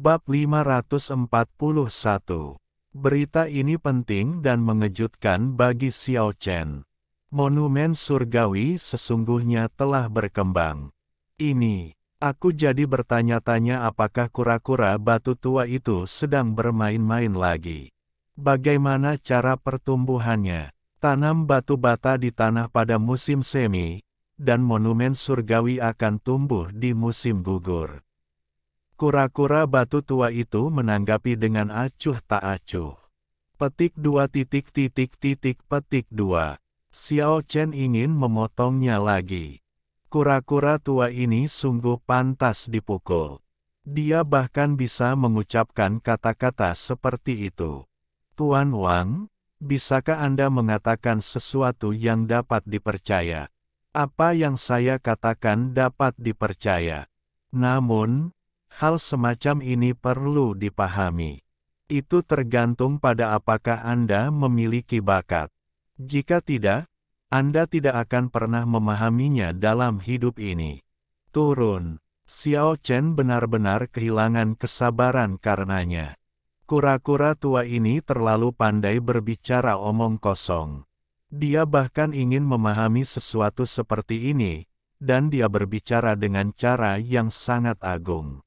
Bab 541. Berita ini penting dan mengejutkan bagi Xiao Chen. Monumen surgawi sesungguhnya telah berkembang. Ini, aku jadi bertanya-tanya apakah kura-kura batu tua itu sedang bermain-main lagi. Bagaimana cara pertumbuhannya? Tanam batu bata di tanah pada musim semi, dan monumen surgawi akan tumbuh di musim gugur. Kura-kura batu tua itu menanggapi dengan acuh tak acuh. Petik 2. Xiao Chen ingin memotongnya lagi. Kura-kura tua ini sungguh pantas dipukul. Dia bahkan bisa mengucapkan kata-kata seperti itu. Tuan Wang, bisakah Anda mengatakan sesuatu yang dapat dipercaya? Apa yang saya katakan dapat dipercaya. Namun, hal semacam ini perlu dipahami. Itu tergantung pada apakah Anda memiliki bakat. Jika tidak, Anda tidak akan pernah memahaminya dalam hidup ini. Turun. Xiao Chen benar-benar kehilangan kesabaran karenanya. Kura-kura tua ini terlalu pandai berbicara omong kosong. Dia bahkan ingin memahami sesuatu seperti ini, dan dia berbicara dengan cara yang sangat agung.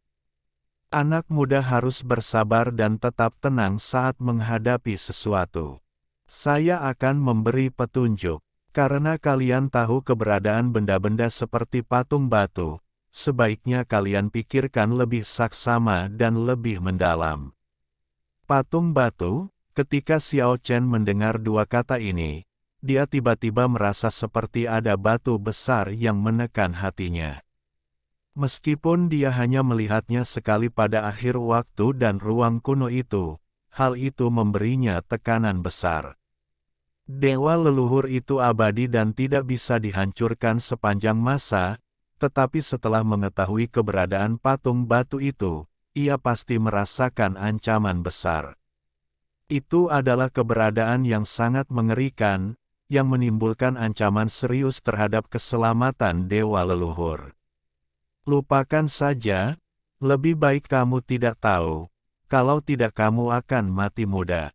Anak muda harus bersabar dan tetap tenang saat menghadapi sesuatu. Saya akan memberi petunjuk. Karena kalian tahu keberadaan benda-benda seperti patung batu, sebaiknya kalian pikirkan lebih saksama dan lebih mendalam. Patung batu, ketika Xiao Chen mendengar dua kata ini, dia tiba-tiba merasa seperti ada batu besar yang menekan hatinya. Meskipun dia hanya melihatnya sekali pada akhir waktu dan ruang kuno itu, hal itu memberinya tekanan besar. Dewa leluhur itu abadi dan tidak bisa dihancurkan sepanjang masa, tetapi setelah mengetahui keberadaan patung batu itu, ia pasti merasakan ancaman besar. Itu adalah keberadaan yang sangat mengerikan, yang menimbulkan ancaman serius terhadap keselamatan dewa leluhur. Lupakan saja, lebih baik kamu tidak tahu, kalau tidak kamu akan mati muda.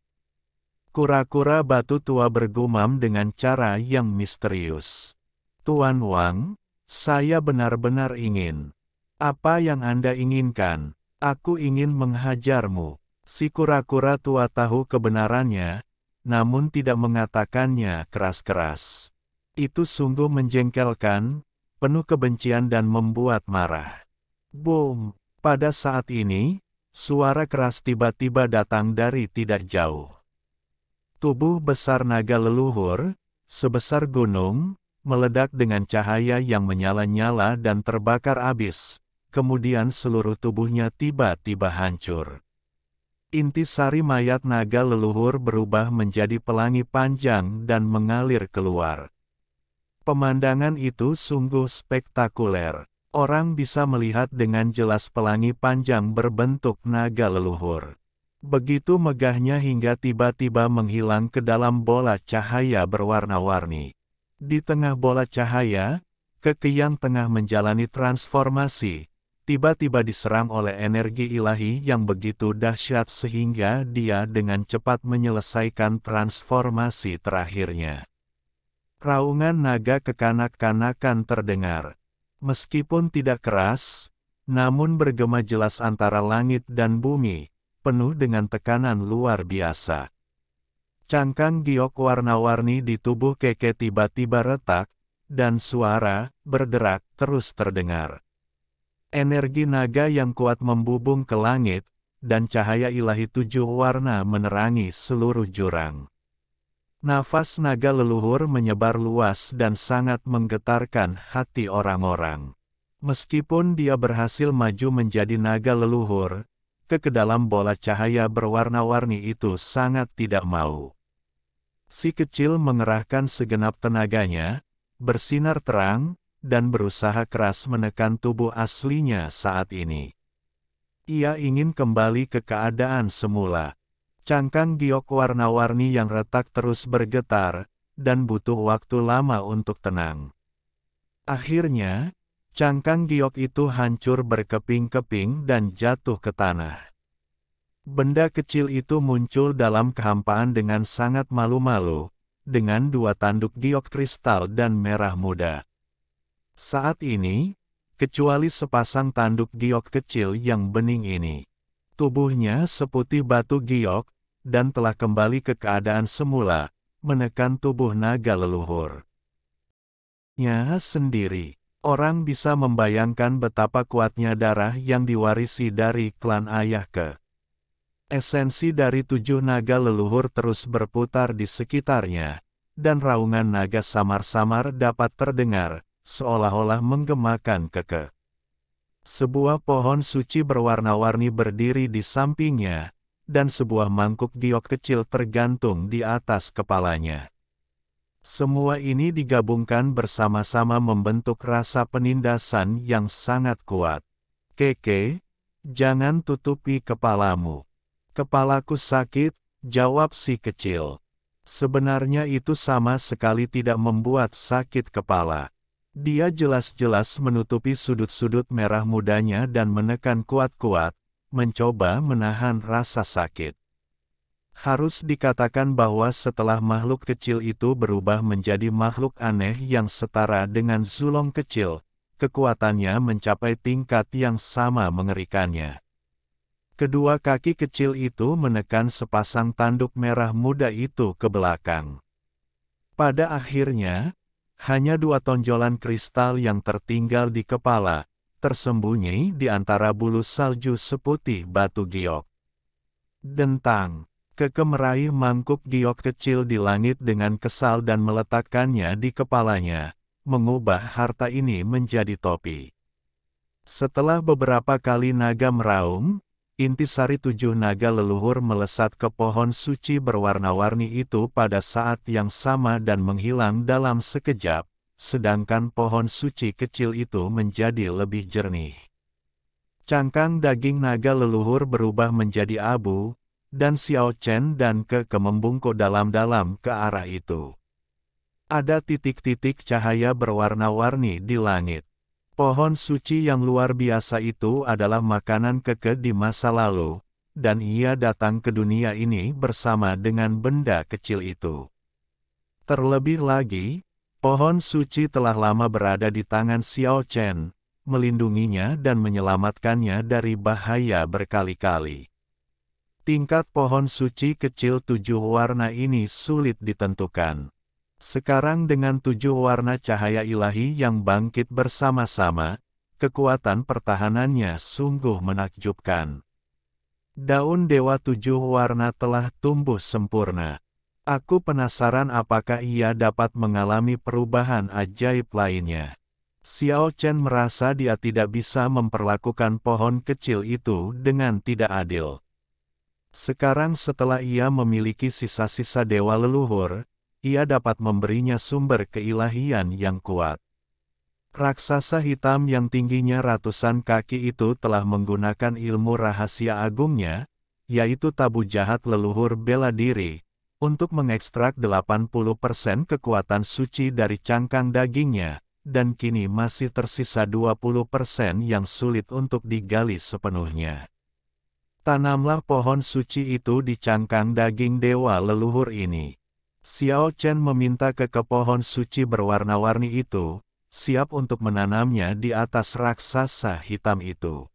Kura-kura batu tua bergumam dengan cara yang misterius. Tuan Wang, saya benar-benar ingin. Apa yang Anda inginkan? Aku ingin menghajarmu. Si kura-kura tua tahu kebenarannya, namun tidak mengatakannya keras-keras. Itu sungguh menjengkelkan, penuh kebencian dan membuat marah. Boom! Pada saat ini, suara keras tiba-tiba datang dari tidak jauh. Tubuh besar naga leluhur, sebesar gunung, meledak dengan cahaya yang menyala-nyala dan terbakar abis, kemudian seluruh tubuhnya tiba-tiba hancur. Intisari mayat naga leluhur berubah menjadi pelangi panjang dan mengalir keluar. Pemandangan itu sungguh spektakuler. Orang bisa melihat dengan jelas pelangi panjang berbentuk naga leluhur. Begitu megahnya hingga tiba-tiba menghilang ke dalam bola cahaya berwarna-warni. Di tengah bola cahaya, Kekeyang tengah menjalani transformasi, tiba-tiba diserang oleh energi ilahi yang begitu dahsyat sehingga dia dengan cepat menyelesaikan transformasi terakhirnya. Raungan naga kekanak-kanakan terdengar. Meskipun tidak keras, namun bergema jelas antara langit dan bumi, penuh dengan tekanan luar biasa. Cangkang giok warna-warni di tubuh Keke tiba-tiba retak, dan suara berderak terus terdengar. Energi naga yang kuat membubung ke langit, dan cahaya ilahi 7 warna menerangi seluruh jurang. Nafas naga leluhur menyebar luas dan sangat menggetarkan hati orang-orang. Meskipun dia berhasil maju menjadi naga leluhur, ke dalam bola cahaya berwarna-warni itu sangat tidak mau. Si kecil mengerahkan segenap tenaganya, bersinar terang, dan berusaha keras menekan tubuh aslinya saat ini. Ia ingin kembali ke keadaan semula. Cangkang giok warna-warni yang retak terus bergetar, dan butuh waktu lama untuk tenang. Akhirnya, Cangkang giok itu hancur berkeping-keping dan jatuh ke tanah. Benda kecil itu muncul dalam kehampaan dengan sangat malu-malu, dengan 2 tanduk giok kristal dan merah muda. Saat ini, kecuali sepasang tanduk giok kecil yang bening ini, tubuhnya seputih batu giok, dan telah kembali ke keadaan semula, menekan tubuh naga leluhur. Nya sendiri, orang bisa membayangkan betapa kuatnya darah yang diwarisi dari klan ayah ke. Esensi dari 7 naga leluhur terus berputar di sekitarnya, dan raungan naga samar-samar dapat terdengar, seolah-olah menggemakan keke. Sebuah pohon suci berwarna-warni berdiri di sampingnya, dan sebuah mangkuk giok kecil tergantung di atas kepalanya. Semua ini digabungkan bersama-sama membentuk rasa penindasan yang sangat kuat. Keke, jangan tutupi kepalamu. Kepalaku sakit, jawab si kecil. Sebenarnya itu sama sekali tidak membuat sakit kepala. Dia jelas-jelas menutupi sudut-sudut merah mudanya dan menekan kuat-kuat, mencoba menahan rasa sakit. Harus dikatakan bahwa setelah makhluk kecil itu berubah menjadi makhluk aneh yang setara dengan Zulong kecil, kekuatannya mencapai tingkat yang sama mengerikannya. Kedua kaki kecil itu menekan sepasang tanduk merah muda itu ke belakang. Pada akhirnya, hanya 2 tonjolan kristal yang tertinggal di kepala, tersembunyi di antara bulu salju seputih batu giok. Dentang, Keke meraih mangkuk giok kecil di langit dengan kesal dan meletakkannya di kepalanya, mengubah harta ini menjadi topi. Setelah beberapa kali naga meraung, intisari 7 naga leluhur melesat ke pohon suci berwarna-warni itu pada saat yang sama dan menghilang dalam sekejap, sedangkan pohon suci kecil itu menjadi lebih jernih. Cangkang daging naga leluhur berubah menjadi abu, dan Xiao Chen dan Keke membungkuk dalam-dalam ke arah itu. Ada titik-titik cahaya berwarna-warni di langit. Pohon suci yang luar biasa itu adalah makanan Keke di masa lalu, dan ia datang ke dunia ini bersama dengan benda kecil itu. Terlebih lagi, pohon suci telah lama berada di tangan Xiao Chen, melindunginya dan menyelamatkannya dari bahaya berkali-kali. Tingkat pohon suci kecil 7 warna ini sulit ditentukan. Sekarang dengan 7 warna cahaya ilahi yang bangkit bersama-sama, kekuatan pertahanannya sungguh menakjubkan. Daun Dewa 7 warna telah tumbuh sempurna. Aku penasaran apakah ia dapat mengalami perubahan ajaib lainnya. Xiao Chen merasa dia tidak bisa memperlakukan pohon kecil itu dengan tidak adil. Sekarang setelah ia memiliki sisa-sisa dewa leluhur, ia dapat memberinya sumber keilahian yang kuat. Raksasa hitam yang tingginya ratusan kaki itu telah menggunakan ilmu rahasia agungnya, yaitu tabu jahat leluhur bela diri, untuk mengekstrak 80% kekuatan suci dari cangkang dagingnya, dan kini masih tersisa 20% yang sulit untuk digali sepenuhnya. Tanamlah pohon suci itu di cangkang daging dewa leluhur ini. Xiao Chen meminta ke pohon suci berwarna-warni itu, siap untuk menanamnya di atas raksasa hitam itu.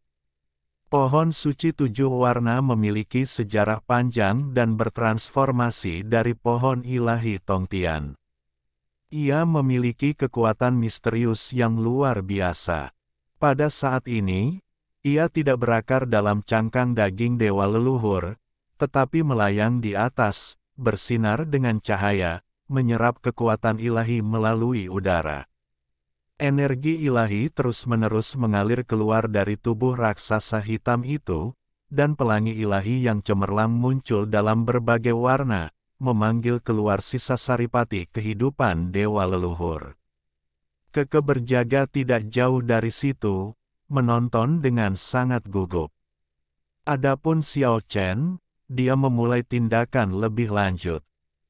Pohon suci 7 warna memiliki sejarah panjang dan bertransformasi dari pohon ilahi Tongtian. Ia memiliki kekuatan misterius yang luar biasa. Pada saat ini, ia tidak berakar dalam cangkang daging dewa leluhur, tetapi melayang di atas, bersinar dengan cahaya, menyerap kekuatan ilahi melalui udara. Energi ilahi terus-menerus mengalir keluar dari tubuh raksasa hitam itu, dan pelangi ilahi yang cemerlang muncul dalam berbagai warna, memanggil keluar sisa saripati kehidupan dewa leluhur. Keke berjaga tidak jauh dari situ, menonton dengan sangat gugup. Adapun Xiao Chen, dia memulai tindakan lebih lanjut.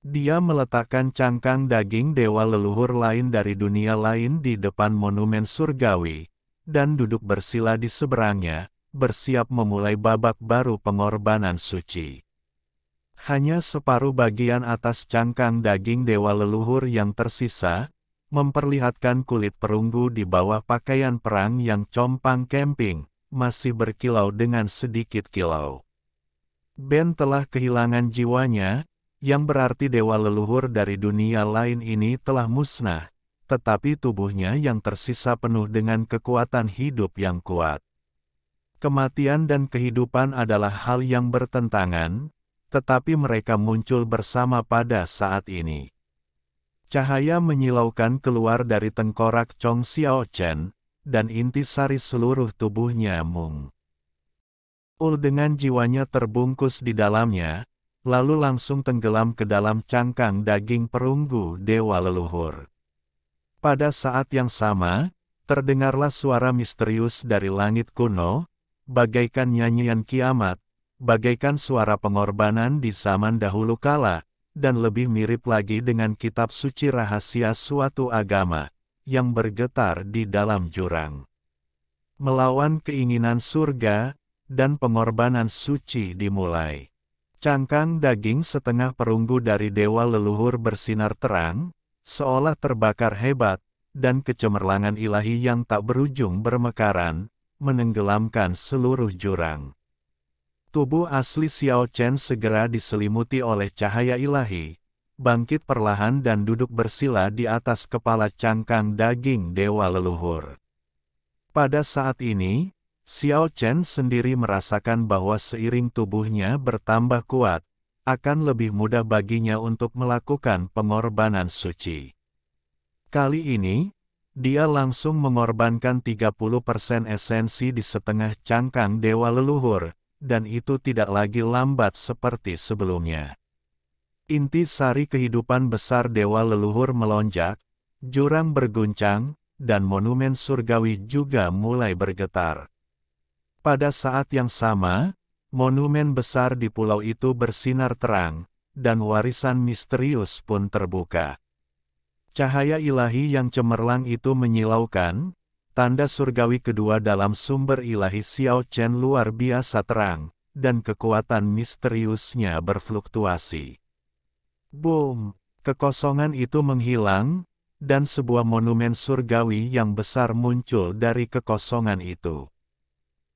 Dia meletakkan cangkang daging dewa leluhur lain dari dunia lain di depan monumen surgawi, dan duduk bersila di seberangnya, bersiap memulai babak baru pengorbanan suci. Hanya separuh bagian atas cangkang daging dewa leluhur yang tersisa, memperlihatkan kulit perunggu di bawah pakaian perang yang compang camping, masih berkilau dengan sedikit kilau. Ben telah kehilangan jiwanya, yang berarti dewa leluhur dari dunia lain ini telah musnah, tetapi tubuhnya yang tersisa penuh dengan kekuatan hidup yang kuat. Kematian dan kehidupan adalah hal yang bertentangan, tetapi mereka muncul bersama pada saat ini. Cahaya menyilaukan keluar dari tengkorak Chong Xiao Chen, dan intisari seluruh tubuhnya Mung Ul dengan jiwanya terbungkus di dalamnya, lalu langsung tenggelam ke dalam cangkang daging perunggu dewa leluhur. Pada saat yang sama, terdengarlah suara misterius dari langit kuno, bagaikan nyanyian kiamat, bagaikan suara pengorbanan di zaman dahulu kala, dan lebih mirip lagi dengan kitab suci rahasia suatu agama, yang bergetar di dalam jurang. Melawan keinginan surga, dan pengorbanan suci dimulai. Cangkang daging setengah perunggu dari dewa leluhur bersinar terang, seolah terbakar hebat, dan kecemerlangan ilahi yang tak berujung bermekaran, menenggelamkan seluruh jurang. Tubuh asli Xiao Chen segera diselimuti oleh cahaya ilahi, bangkit perlahan dan duduk bersila di atas kepala cangkang daging dewa leluhur. Pada saat ini, Xiao Chen sendiri merasakan bahwa seiring tubuhnya bertambah kuat, akan lebih mudah baginya untuk melakukan pengorbanan suci. Kali ini, dia langsung mengorbankan 30% esensi di setengah cangkang dewa leluhur, dan itu tidak lagi lambat seperti sebelumnya. Inti sari kehidupan besar dewa leluhur melonjak, jurang berguncang, dan monumen surgawi juga mulai bergetar. Pada saat yang sama, monumen besar di pulau itu bersinar terang, dan warisan misterius pun terbuka. Cahaya ilahi yang cemerlang itu menyilaukan, tanda surgawi kedua dalam sumber ilahi Xiao Chen luar biasa terang, dan kekuatan misteriusnya berfluktuasi. Boom! Kekosongan itu menghilang, dan sebuah monumen surgawi yang besar muncul dari kekosongan itu.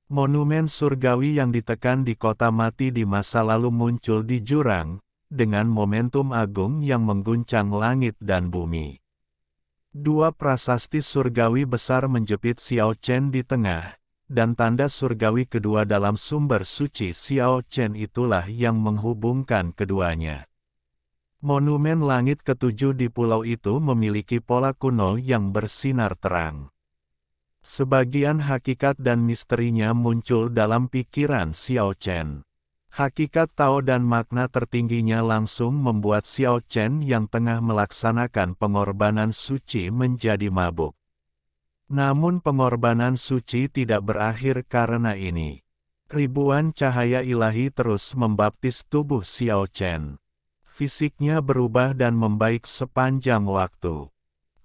Monumen surgawi yang ditekan di kota mati di masa lalu muncul di jurang, dengan momentum agung yang mengguncang langit dan bumi. Dua prasasti surgawi besar menjepit Xiao Chen di tengah, dan tanda surgawi kedua dalam sumber suci Xiao Chen itulah yang menghubungkan keduanya. Monumen langit ketujuh di pulau itu memiliki pola kuno yang bersinar terang. Sebagian hakikat dan misterinya muncul dalam pikiran Xiao Chen. Hakikat Tao dan makna tertingginya langsung membuat Xiao Chen yang tengah melaksanakan pengorbanan suci menjadi mabuk. Namun pengorbanan suci tidak berakhir karena ini. Ribuan cahaya ilahi terus membaptis tubuh Xiao Chen. Fisiknya berubah dan membaik sepanjang waktu.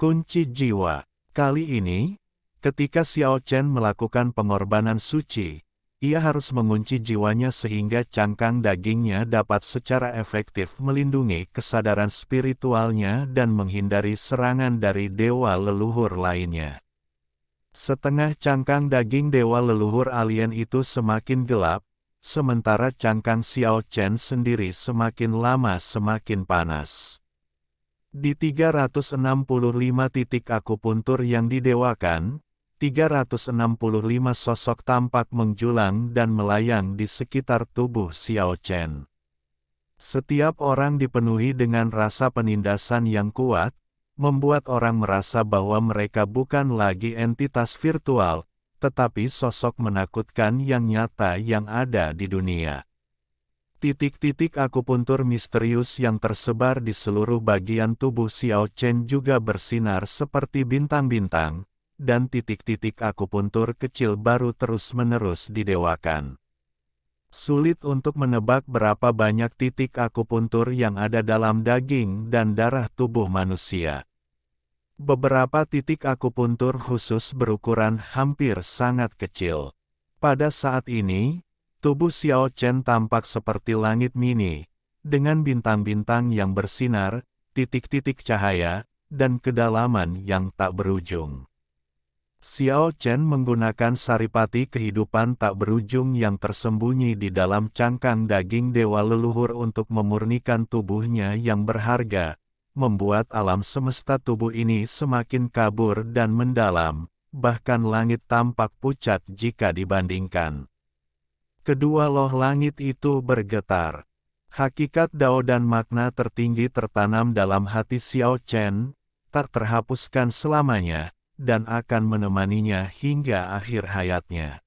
Kunci jiwa. Kali ini, ketika Xiao Chen melakukan pengorbanan suci, ia harus mengunci jiwanya sehingga cangkang dagingnya dapat secara efektif melindungi kesadaran spiritualnya dan menghindari serangan dari dewa leluhur lainnya. Setengah cangkang daging dewa leluhur alien itu semakin gelap, sementara cangkang Xiao Chen sendiri semakin lama semakin panas. Di 365 titik akupuntur yang didewakan, 365 sosok tampak menjulang dan melayang di sekitar tubuh Xiao Chen. Setiap orang dipenuhi dengan rasa penindasan yang kuat, membuat orang merasa bahwa mereka bukan lagi entitas virtual, tetapi sosok menakutkan yang nyata yang ada di dunia. Titik-titik akupuntur misterius yang tersebar di seluruh bagian tubuh Xiao Chen juga bersinar seperti bintang-bintang, dan titik-titik akupuntur kecil baru terus-menerus didewakan. Sulit untuk menebak berapa banyak titik akupuntur yang ada dalam daging dan darah tubuh manusia. Beberapa titik akupuntur khusus berukuran hampir sangat kecil. Pada saat ini, tubuh Xiao Chen tampak seperti langit mini, dengan bintang-bintang yang bersinar, titik-titik cahaya, dan kedalaman yang tak berujung. Xiao Chen menggunakan saripati kehidupan tak berujung yang tersembunyi di dalam cangkang daging dewa leluhur untuk memurnikan tubuhnya yang berharga, membuat alam semesta tubuh ini semakin kabur dan mendalam, bahkan langit tampak pucat jika dibandingkan. Kedua loh langit itu bergetar. Hakikat Dao dan makna tertinggi tertanam dalam hati Xiao Chen, tak terhapuskan selamanya, dan akan menemaninya hingga akhir hayatnya.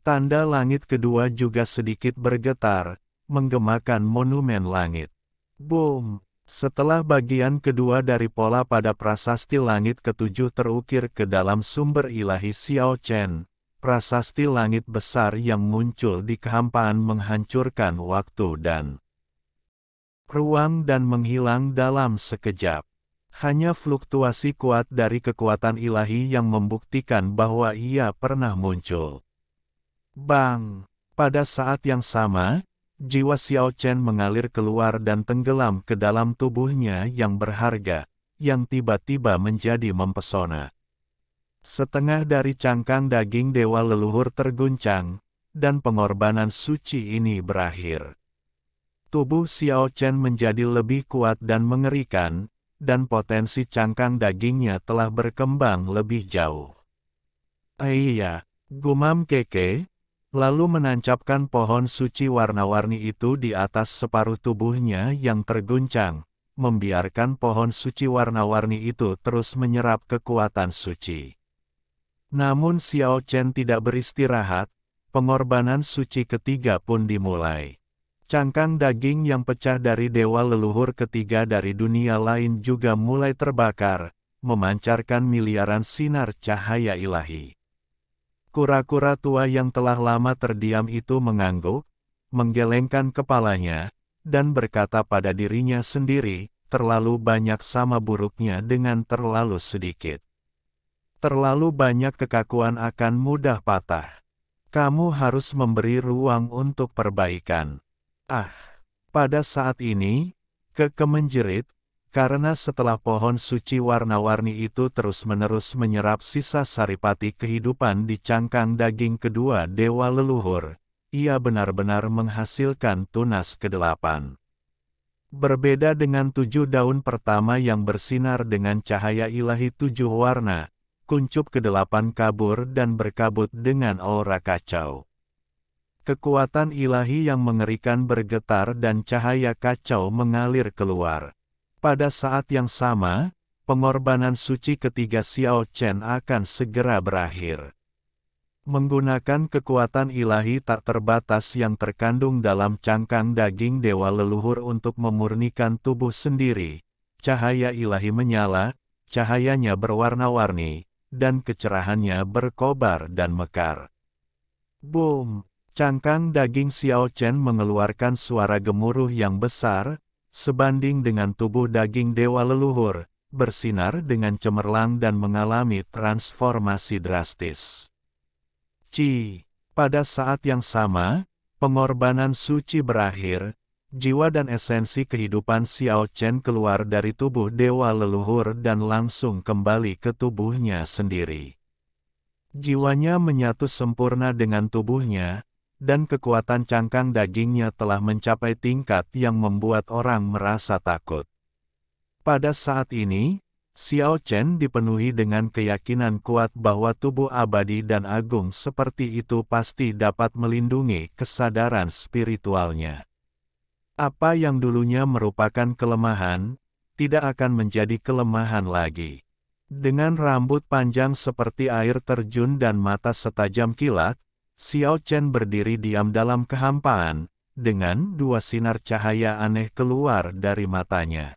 Tanda langit kedua juga sedikit bergetar, menggemakan monumen langit. Boom! Setelah bagian kedua dari pola pada prasasti langit ketujuh terukir ke dalam sumber ilahi Xiao Chen, prasasti langit besar yang muncul di kehampaan menghancurkan waktu dan ruang dan menghilang dalam sekejap. Hanya fluktuasi kuat dari kekuatan ilahi yang membuktikan bahwa ia pernah muncul. Bang! Pada saat yang sama, jiwa Xiao Chen mengalir keluar dan tenggelam ke dalam tubuhnya yang berharga, yang tiba-tiba menjadi mempesona. Setengah dari cangkang daging dewa leluhur terguncang, dan pengorbanan suci ini berakhir. Tubuh Xiao Chen menjadi lebih kuat dan mengerikan, dan potensi cangkang dagingnya telah berkembang lebih jauh. Iya, gumam Keke, lalu menancapkan pohon suci warna-warni itu di atas separuh tubuhnya yang terguncang, membiarkan pohon suci warna-warni itu terus menyerap kekuatan suci. Namun Xiao Chen tidak beristirahat, pengorbanan suci ketiga pun dimulai. Cangkang daging yang pecah dari dewa leluhur ketiga dari dunia lain juga mulai terbakar, memancarkan miliaran sinar cahaya ilahi. Kura-kura tua yang telah lama terdiam itu mengangguk, menggelengkan kepalanya, dan berkata pada dirinya sendiri, terlalu banyak sama buruknya dengan terlalu sedikit. Terlalu banyak kekakuan akan mudah patah. Kamu harus memberi ruang untuk perbaikan. Pada saat ini, Keke menjerit, karena setelah pohon suci warna-warni itu terus-menerus menyerap sisa saripati kehidupan di cangkang daging kedua dewa leluhur, ia benar-benar menghasilkan tunas ke-8. Berbeda dengan 7 daun pertama yang bersinar dengan cahaya ilahi 7 warna, kuncup ke-8 kabur dan berkabut dengan aura kacau. Kekuatan ilahi yang mengerikan bergetar dan cahaya kacau mengalir keluar. Pada saat yang sama, pengorbanan suci ketiga Xiao Chen akan segera berakhir. Menggunakan kekuatan ilahi tak terbatas yang terkandung dalam cangkang daging dewa leluhur untuk memurnikan tubuh sendiri, cahaya ilahi menyala, cahayanya berwarna-warni, dan kecerahannya berkobar dan mekar. Boom! Cangkang daging Xiao Chen mengeluarkan suara gemuruh yang besar, sebanding dengan tubuh daging dewa leluhur, bersinar dengan cemerlang dan mengalami transformasi drastis. Pada saat yang sama, pengorbanan suci berakhir, jiwa dan esensi kehidupan Xiao Chen keluar dari tubuh dewa leluhur dan langsung kembali ke tubuhnya sendiri. Jiwanya menyatu sempurna dengan tubuhnya, dan kekuatan cangkang dagingnya telah mencapai tingkat yang membuat orang merasa takut. Pada saat ini, Xiao Chen dipenuhi dengan keyakinan kuat bahwa tubuh abadi dan agung seperti itu pasti dapat melindungi kesadaran spiritualnya. Apa yang dulunya merupakan kelemahan, tidak akan menjadi kelemahan lagi. Dengan rambut panjang seperti air terjun dan mata setajam kilat, Xiao Chen berdiri diam dalam kehampaan, dengan 2 sinar cahaya aneh keluar dari matanya.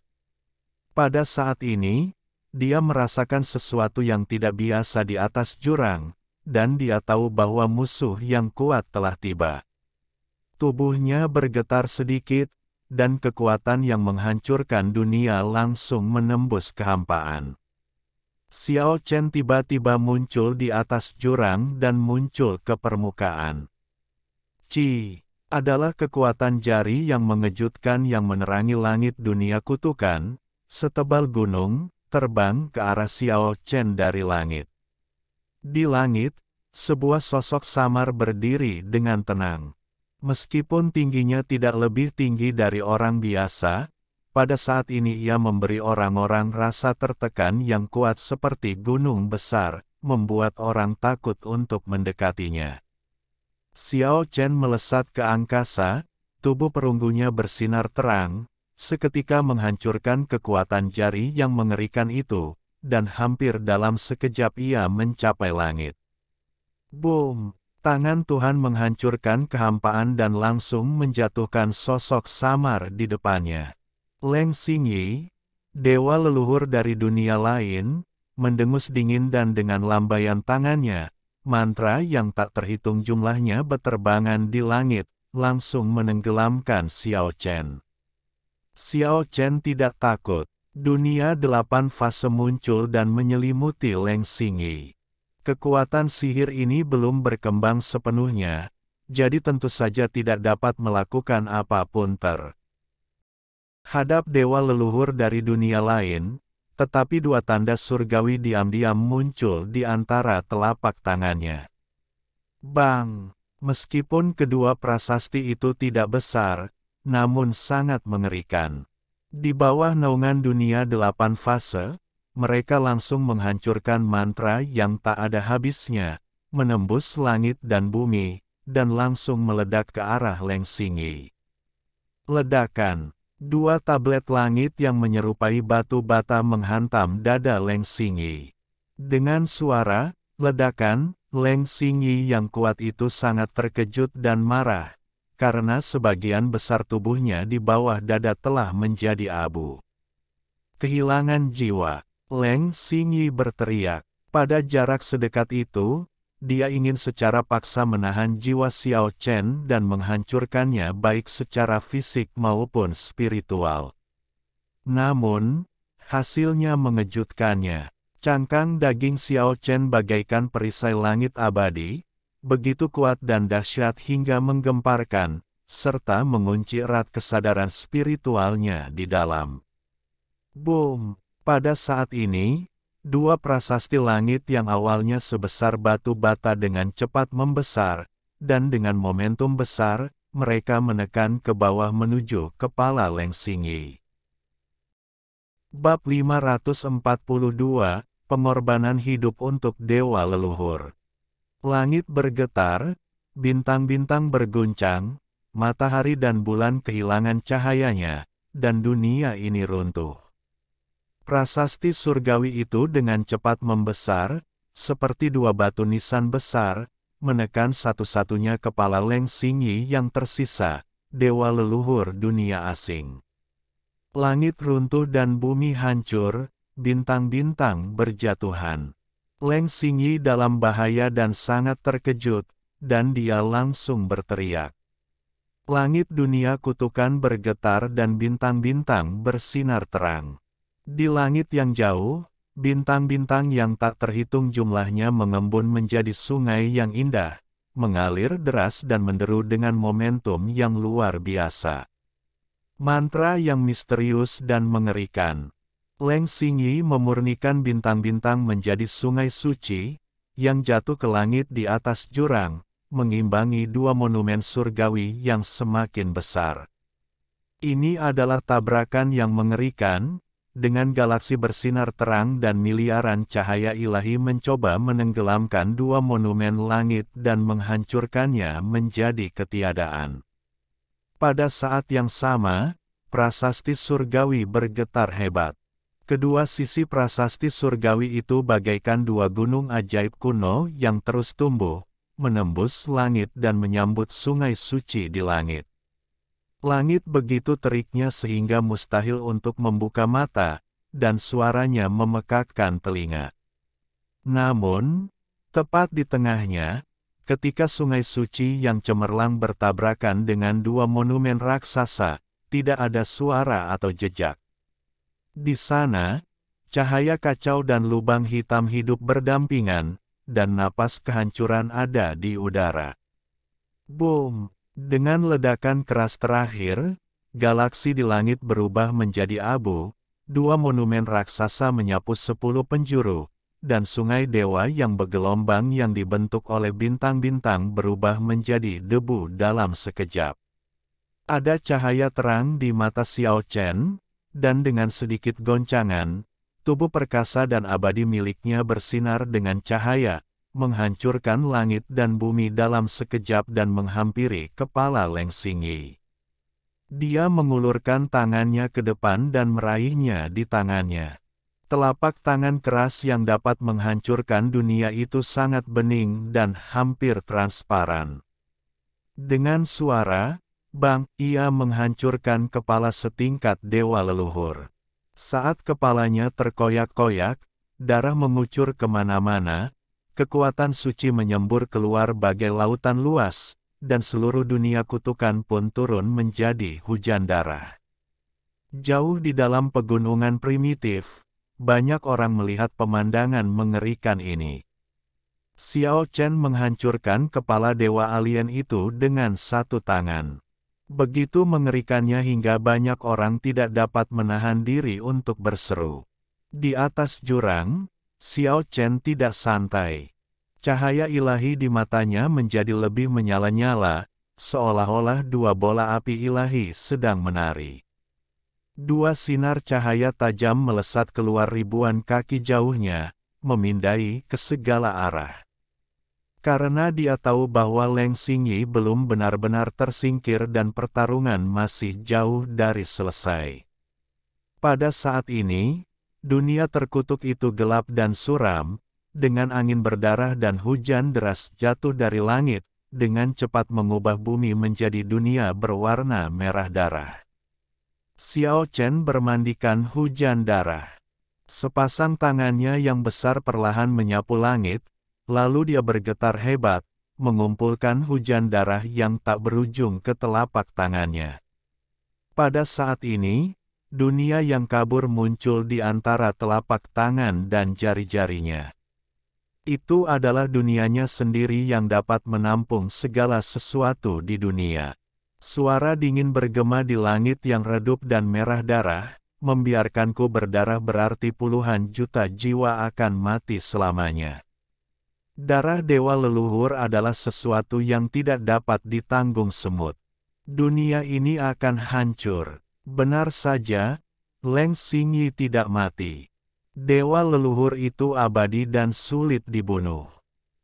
Pada saat ini, dia merasakan sesuatu yang tidak biasa di atas jurang, dan dia tahu bahwa musuh yang kuat telah tiba. Tubuhnya bergetar sedikit, dan kekuatan yang menghancurkan dunia langsung menembus kehampaan. Xiao Chen tiba-tiba muncul di atas jurang dan muncul ke permukaan. Qi adalah kekuatan jari yang mengejutkan yang menerangi langit dunia kutukan, setebal gunung, terbang ke arah Xiao Chen dari langit. Di langit, sebuah sosok samar berdiri dengan tenang. Meskipun tingginya tidak lebih tinggi dari orang biasa, pada saat ini ia memberi orang-orang rasa tertekan yang kuat seperti gunung besar, membuat orang takut untuk mendekatinya. Xiao Chen melesat ke angkasa, tubuh perunggunya bersinar terang, seketika menghancurkan kekuatan jari yang mengerikan itu, dan hampir dalam sekejap ia mencapai langit. Boom! Tangan Tuhan menghancurkan kehampaan dan langsung menjatuhkan sosok samar di depannya. Leng Xingyi, dewa leluhur dari dunia lain, mendengus dingin dan dengan lambaian tangannya, mantra yang tak terhitung jumlahnya beterbangan di langit, langsung menenggelamkan Xiao Chen. Xiao Chen tidak takut. Dunia 8 fase muncul dan menyelimuti Leng Xingyi. Kekuatan sihir ini belum berkembang sepenuhnya, jadi tentu saja tidak dapat melakukan apapun terhadap dewa leluhur dari dunia lain, tetapi dua tanda surgawi diam-diam muncul di antara telapak tangannya. Bang! Meskipun kedua prasasti itu tidak besar, namun sangat mengerikan. Di bawah naungan dunia 8 fase, mereka langsung menghancurkan mantra yang tak ada habisnya, menembus langit dan bumi, dan langsung meledak ke arah Leng Xingyi. Ledakan. Dua tablet langit yang menyerupai batu bata menghantam dada Leng Xingyi. Dengan suara ledakan, Leng Xingyi yang kuat itu sangat terkejut dan marah, karena sebagian besar tubuhnya di bawah dada telah menjadi abu. Kehilangan jiwa. Leng Xingyi berteriak. Pada jarak sedekat itu, dia ingin secara paksa menahan jiwa Xiao Chen dan menghancurkannya baik secara fisik maupun spiritual. Namun, hasilnya mengejutkannya. Cangkang daging Xiao Chen bagaikan perisai langit abadi, begitu kuat dan dahsyat hingga menggemparkan, serta mengunci erat kesadaran spiritualnya di dalam. Boom! Pada saat ini, dua prasasti langit yang awalnya sebesar batu bata dengan cepat membesar, dan dengan momentum besar, mereka menekan ke bawah menuju kepala Leng Xingyi. Bab 542, Pengorbanan Hidup untuk Dewa Leluhur. Langit bergetar, bintang-bintang berguncang, matahari dan bulan kehilangan cahayanya, dan dunia ini runtuh. Prasasti surgawi itu dengan cepat membesar, seperti dua batu nisan besar, menekan satu-satunya kepala Leng Xingyi yang tersisa, dewa leluhur dunia asing. Langit runtuh dan bumi hancur, bintang-bintang berjatuhan. Leng Xingyi dalam bahaya dan sangat terkejut, dan dia langsung berteriak. Langit dunia kutukan bergetar dan bintang-bintang bersinar terang. Di langit yang jauh, bintang-bintang yang tak terhitung jumlahnya mengembun menjadi sungai yang indah, mengalir deras dan menderu dengan momentum yang luar biasa. Mantra yang misterius dan mengerikan. Leng Xingyi memurnikan bintang-bintang menjadi sungai suci, yang jatuh ke langit di atas jurang, mengimbangi dua monumen surgawi yang semakin besar. Ini adalah tabrakan yang mengerikan, dengan galaksi bersinar terang dan miliaran cahaya ilahi mencoba menenggelamkan dua monumen langit dan menghancurkannya menjadi ketiadaan. Pada saat yang sama, prasasti surgawi bergetar hebat. Kedua sisi prasasti surgawi itu bagaikan dua gunung ajaib kuno yang terus tumbuh, menembus langit dan menyambut sungai suci di langit. Langit begitu teriknya sehingga mustahil untuk membuka mata, dan suaranya memekakkan telinga. Namun, tepat di tengahnya, ketika sungai suci yang cemerlang bertabrakan dengan dua monumen raksasa, tidak ada suara atau jejak. Di sana, Cahaya kacau dan lubang hitam hidup berdampingan, dan napas kehancuran ada di udara. Boom! Dengan ledakan keras terakhir, galaksi di langit berubah menjadi abu, dua monumen raksasa menyapu 10 penjuru, dan sungai dewa yang bergelombang yang dibentuk oleh bintang-bintang berubah menjadi debu dalam sekejap. Ada cahaya terang di mata Xiao Chen, dan dengan sedikit goncangan, tubuh perkasa dan abadi miliknya bersinar dengan cahaya, menghancurkan langit dan bumi dalam sekejap dan menghampiri kepala Leng Xingyi. Dia mengulurkan tangannya ke depan dan meraihnya di tangannya. Telapak tangan keras yang dapat menghancurkan dunia itu sangat bening dan hampir transparan. Dengan suara, bang, ia menghancurkan kepala setingkat dewa leluhur. Saat kepalanya terkoyak-koyak, darah mengucur kemana-mana, kekuatan suci menyembur keluar bagai lautan luas, dan seluruh dunia kutukan pun turun menjadi hujan darah. Jauh di dalam pegunungan primitif, banyak orang melihat pemandangan mengerikan ini. Xiao Chen menghancurkan kepala dewa alien itu dengan satu tangan. Begitu mengerikannya hingga banyak orang tidak dapat menahan diri untuk berseru. Di atas jurang, Xiao Chen tidak santai. Cahaya ilahi di matanya menjadi lebih menyala-nyala, seolah-olah dua bola api ilahi sedang menari. Dua sinar cahaya tajam melesat keluar ribuan kaki jauhnya, memindai ke segala arah. Karena dia tahu bahwa Leng Xingyi belum benar-benar tersingkir dan pertarungan masih jauh dari selesai. Pada saat ini, dunia terkutuk itu gelap dan suram, dengan angin berdarah dan hujan deras jatuh dari langit, dengan cepat mengubah bumi menjadi dunia berwarna merah darah. Xiao Chen bermandikan hujan darah. Sepasang tangannya yang besar perlahan menyapu langit, lalu dia bergetar hebat, mengumpulkan hujan darah yang tak berujung ke telapak tangannya. Pada saat ini, dunia yang kabur muncul di antara telapak tangan dan jari-jarinya. Itu adalah dunianya sendiri yang dapat menampung segala sesuatu di dunia. Suara dingin bergema di langit yang redup dan merah darah, membiarkanku berdarah berarti puluhan juta jiwa akan mati selamanya. Darah dewa leluhur adalah sesuatu yang tidak dapat ditanggung semut. Dunia ini akan hancur. Benar saja, Leng Xingyi tidak mati. Dewa leluhur itu abadi dan sulit dibunuh.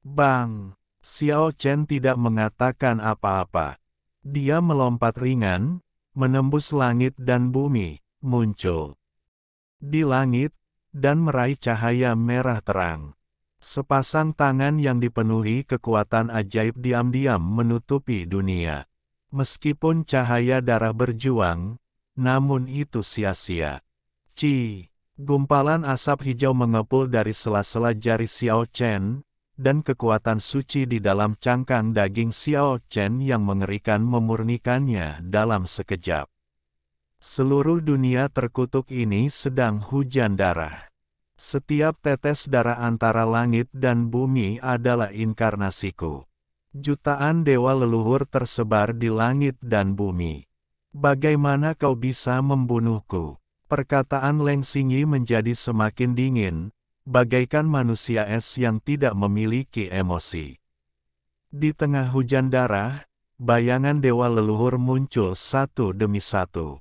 Bang! Xiao Chen tidak mengatakan apa-apa. Dia melompat ringan, menembus langit dan bumi, muncul di langit, dan meraih cahaya merah terang. Sepasang tangan yang dipenuhi kekuatan ajaib diam-diam menutupi dunia. Meskipun cahaya darah berjuang, namun itu sia-sia. Gumpalan asap hijau mengepul dari sela-sela jari Xiao Chen, dan kekuatan suci di dalam cangkang daging Xiao Chen yang mengerikan memurnikannya dalam sekejap. Seluruh dunia terkutuk ini sedang hujan darah. Setiap tetes darah antara langit dan bumi adalah inkarnasiku. Jutaan dewa leluhur tersebar di langit dan bumi. Bagaimana kau bisa membunuhku? Perkataan Leng Xingyi menjadi semakin dingin, bagaikan manusia es yang tidak memiliki emosi. Di tengah hujan darah, bayangan dewa leluhur muncul satu demi satu.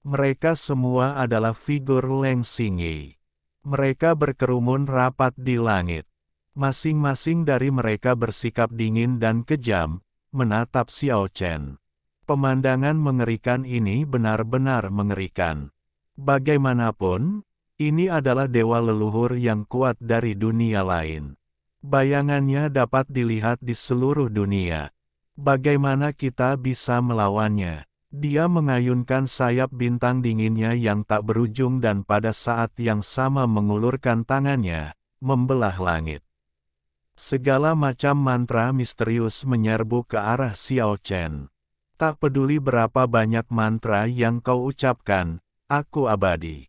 Mereka semua adalah figur Leng Xingyi. Mereka berkerumun rapat di langit. Masing-masing dari mereka bersikap dingin dan kejam, menatap Xiao Chen. Pemandangan mengerikan ini benar-benar mengerikan. Bagaimanapun, ini adalah dewa leluhur yang kuat dari dunia lain. Bayangannya dapat dilihat di seluruh dunia. Bagaimana kita bisa melawannya? Dia mengayunkan sayap bintang dinginnya yang tak berujung dan pada saat yang sama mengulurkan tangannya, membelah langit. Segala macam mantra misterius menyerbu ke arah Xiao Chen. Tak peduli berapa banyak mantra yang kau ucapkan, aku abadi.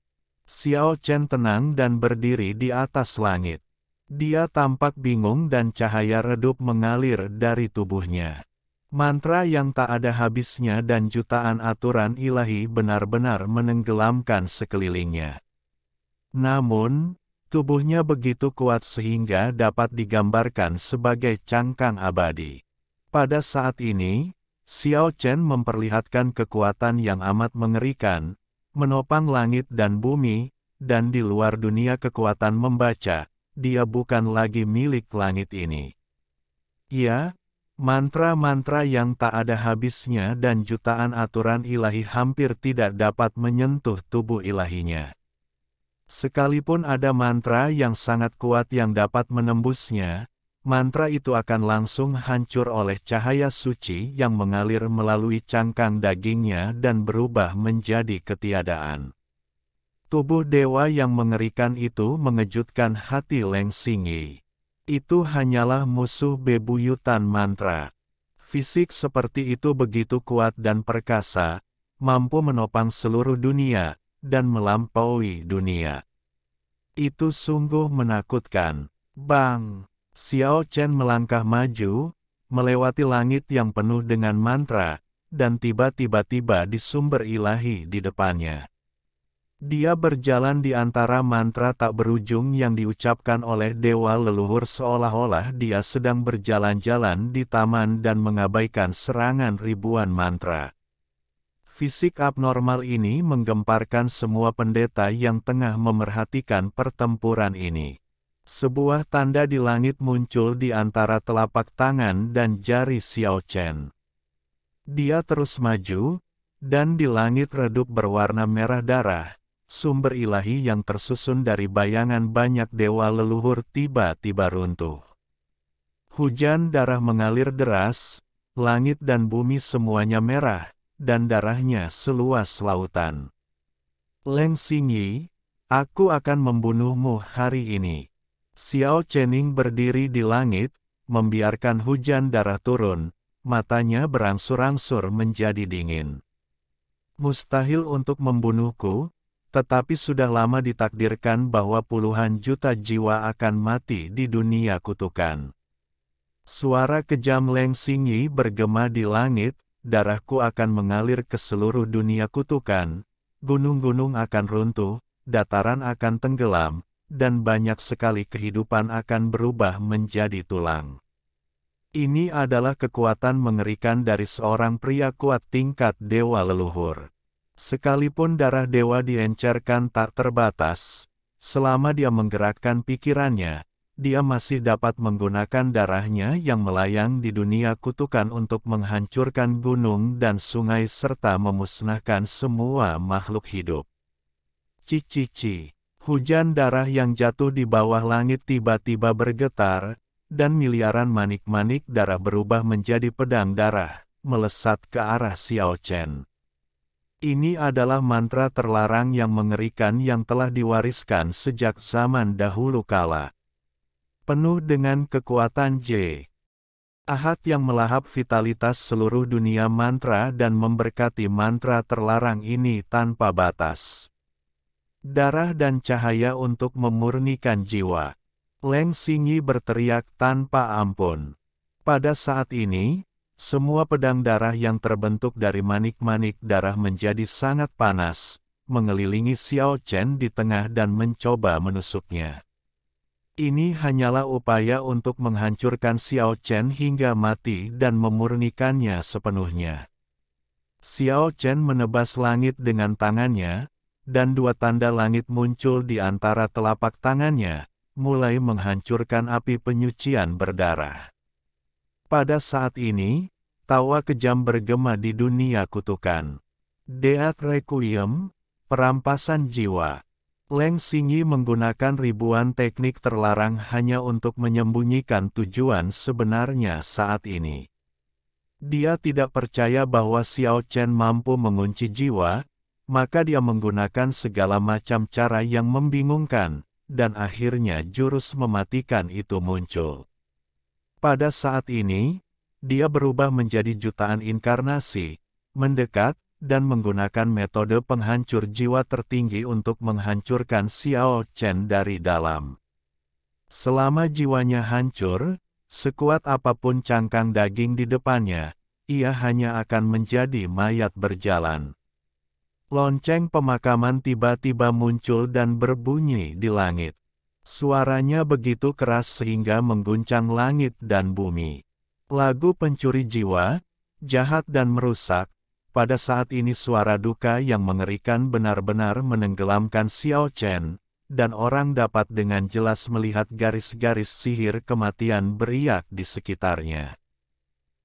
Xiao Chen tenang dan berdiri di atas langit. Dia tampak bingung dan cahaya redup mengalir dari tubuhnya. Mantra yang tak ada habisnya dan jutaan aturan ilahi benar-benar menenggelamkan sekelilingnya. Namun, tubuhnya begitu kuat sehingga dapat digambarkan sebagai cangkang abadi. Pada saat ini, Xiao Chen memperlihatkan kekuatan yang amat mengerikan, menopang langit dan bumi, dan di luar dunia kekuatan membaca, dia bukan lagi milik langit ini. Ya, mantra-mantra yang tak ada habisnya dan jutaan aturan ilahi hampir tidak dapat menyentuh tubuh ilahinya. Sekalipun ada mantra yang sangat kuat yang dapat menembusnya, mantra itu akan langsung hancur oleh cahaya suci yang mengalir melalui cangkang dagingnya dan berubah menjadi ketiadaan. Tubuh dewa yang mengerikan itu mengejutkan hati Leng Xingyi. Itu hanyalah musuh bebuyutan mantra. Fisik seperti itu begitu kuat dan perkasa, mampu menopang seluruh dunia, dan melampaui dunia. Itu sungguh menakutkan. Bang! Xiao Chen melangkah maju, melewati langit yang penuh dengan mantra, dan tiba-tiba di sumber ilahi di depannya. Dia berjalan di antara mantra tak berujung yang diucapkan oleh dewa leluhur seolah-olah dia sedang berjalan-jalan di taman dan mengabaikan serangan ribuan mantra. Fisik abnormal ini menggemparkan semua pendeta yang tengah memerhatikan pertempuran ini. Sebuah tanda di langit muncul di antara telapak tangan dan jari Xiao Chen. Dia terus maju, dan di langit redup berwarna merah darah. Sumber ilahi yang tersusun dari bayangan banyak dewa leluhur tiba-tiba runtuh. Hujan darah mengalir deras, langit dan bumi semuanya merah, dan darahnya seluas lautan. Leng Xingyi, aku akan membunuhmu hari ini. Xiao Chening berdiri di langit, membiarkan hujan darah turun, matanya berangsur-angsur menjadi dingin. Mustahil untuk membunuhku, tetapi sudah lama ditakdirkan bahwa puluhan juta jiwa akan mati di dunia kutukan. Suara kejam Leng Xingyi bergema di langit, darahku akan mengalir ke seluruh dunia kutukan, gunung-gunung akan runtuh, dataran akan tenggelam, dan banyak sekali kehidupan akan berubah menjadi tulang. Ini adalah kekuatan mengerikan dari seorang pria kuat tingkat dewa leluhur. Sekalipun darah dewa diencerkan tak terbatas, selama dia menggerakkan pikirannya, dia masih dapat menggunakan darahnya yang melayang di dunia kutukan untuk menghancurkan gunung dan sungai serta memusnahkan semua makhluk hidup. Cici-cici, hujan darah yang jatuh di bawah langit tiba-tiba bergetar, dan miliaran manik-manik darah berubah menjadi pedang darah, melesat ke arah Xiao Chen. Ini adalah mantra terlarang yang mengerikan yang telah diwariskan sejak zaman dahulu kala. Penuh dengan kekuatan Ahad yang melahap vitalitas seluruh dunia mantra dan memberkati mantra terlarang ini tanpa batas. Darah dan cahaya untuk memurnikan jiwa. Leng Xingyi berteriak tanpa ampun. Pada saat ini, semua pedang darah yang terbentuk dari manik-manik darah menjadi sangat panas, mengelilingi Xiao Chen di tengah dan mencoba menusuknya. Ini hanyalah upaya untuk menghancurkan Xiao Chen hingga mati dan memurnikannya sepenuhnya. Xiao Chen menebas langit dengan tangannya, dan dua tanda langit muncul di antara telapak tangannya, mulai menghancurkan api penyucian berdarah. Pada saat ini, tawa kejam bergema di dunia kutukan. Death Requiem, perampasan jiwa. Leng Xingyi menggunakan ribuan teknik terlarang hanya untuk menyembunyikan tujuan sebenarnya saat ini. Dia tidak percaya bahwa Xiao Chen mampu mengunci jiwa, maka dia menggunakan segala macam cara yang membingungkan, dan akhirnya jurus mematikan itu muncul. Pada saat ini, dia berubah menjadi jutaan inkarnasi, mendekat, dan menggunakan metode penghancur jiwa tertinggi untuk menghancurkan Xiao Chen dari dalam. Selama jiwanya hancur, sekuat apapun cangkang daging di depannya, ia hanya akan menjadi mayat berjalan. Lonceng pemakaman tiba-tiba muncul dan berbunyi di langit. Suaranya begitu keras sehingga mengguncang langit dan bumi. Lagu pencuri jiwa, jahat dan merusak. Pada saat ini suara duka yang mengerikan benar-benar menenggelamkan Xiao Chen, dan orang dapat dengan jelas melihat garis-garis sihir kematian beriak di sekitarnya.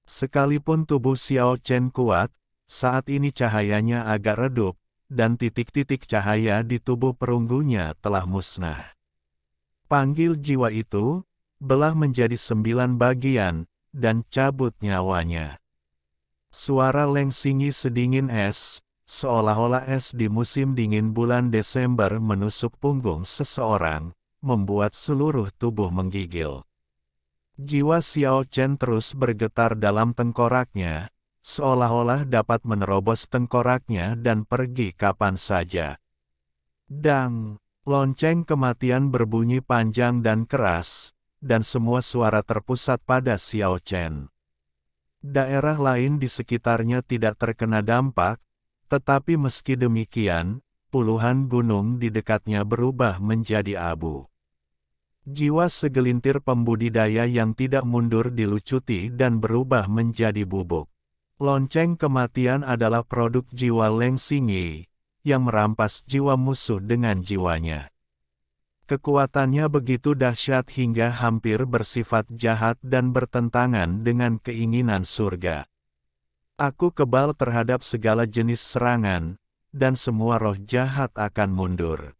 Sekalipun tubuh Xiao Chen kuat, saat ini cahayanya agak redup, dan titik-titik cahaya di tubuh perunggunya telah musnah. Panggil jiwa itu, belah menjadi 9 bagian, dan cabut nyawanya. Suara Leng Xingyi sedingin es, seolah-olah es di musim dingin bulan Desember menusuk punggung seseorang, membuat seluruh tubuh menggigil. Jiwa Xiao Chen terus bergetar dalam tengkoraknya, seolah-olah dapat menerobos tengkoraknya dan pergi kapan saja. Dang! Lonceng kematian berbunyi panjang dan keras, dan semua suara terpusat pada Xiao Chen. Daerah lain di sekitarnya tidak terkena dampak, tetapi meski demikian, puluhan gunung di dekatnya berubah menjadi abu. Jiwa segelintir pembudidaya yang tidak mundur dilucuti dan berubah menjadi bubuk. Lonceng kematian adalah produk jiwa Leng Xingyi, yang merampas jiwa musuh dengan jiwanya. Kekuatannya begitu dahsyat hingga hampir bersifat jahat dan bertentangan dengan keinginan surga. Aku kebal terhadap segala jenis serangan, dan semua roh jahat akan mundur.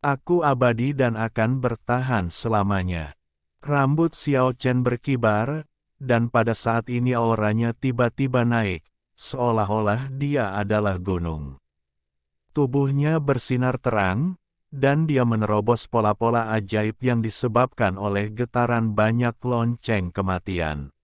Aku abadi dan akan bertahan selamanya. Rambut Xiao Chen berkibar, dan pada saat ini auranya tiba-tiba naik, seolah-olah dia adalah gunung. Tubuhnya bersinar terang, dan dia menerobos pola-pola ajaib yang disebabkan oleh getaran banyak lonceng kematian.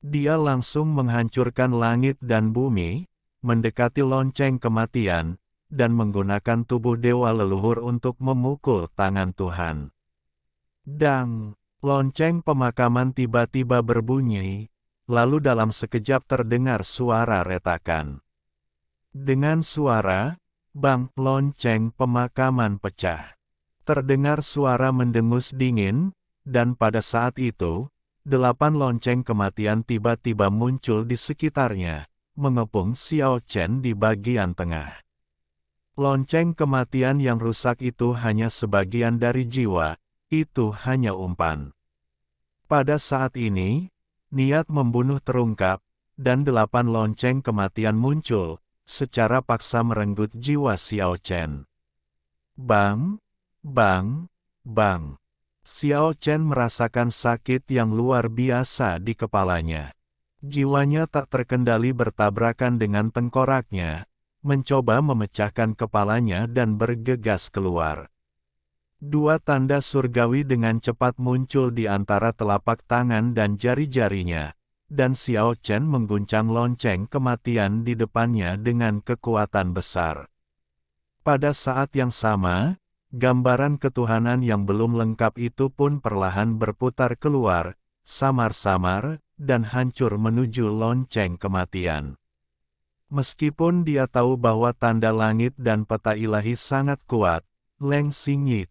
Dia langsung menghancurkan langit dan bumi, mendekati lonceng kematian, dan menggunakan tubuh dewa leluhur untuk memukul tangan Tuhan. Dang! Lonceng pemakaman tiba-tiba berbunyi, lalu dalam sekejap terdengar suara retakan. Dengan suara, bang, lonceng pemakaman pecah. Terdengar suara mendengus dingin, dan pada saat itu, 8 lonceng kematian tiba-tiba muncul di sekitarnya, mengepung Xiao Chen di bagian tengah. Lonceng kematian yang rusak itu hanya sebagian dari jiwa, itu hanya umpan. Pada saat ini, niat membunuh terungkap, dan 8 lonceng kematian muncul, secara paksa merenggut jiwa Xiao Chen. Bang! Bang! Bang! Xiao Chen merasakan sakit yang luar biasa di kepalanya. Jiwanya tak terkendali bertabrakan dengan tengkoraknya, mencoba memecahkan kepalanya dan bergegas keluar. 2 tanda surgawi dengan cepat muncul di antara telapak tangan dan jari-jarinya, dan Xiao Chen mengguncang lonceng kematian di depannya dengan kekuatan besar. Pada saat yang sama, gambaran ketuhanan yang belum lengkap itu pun perlahan berputar keluar, samar-samar, dan hancur menuju lonceng kematian. Meskipun dia tahu bahwa tanda langit dan peta ilahi sangat kuat, Leng Xingyi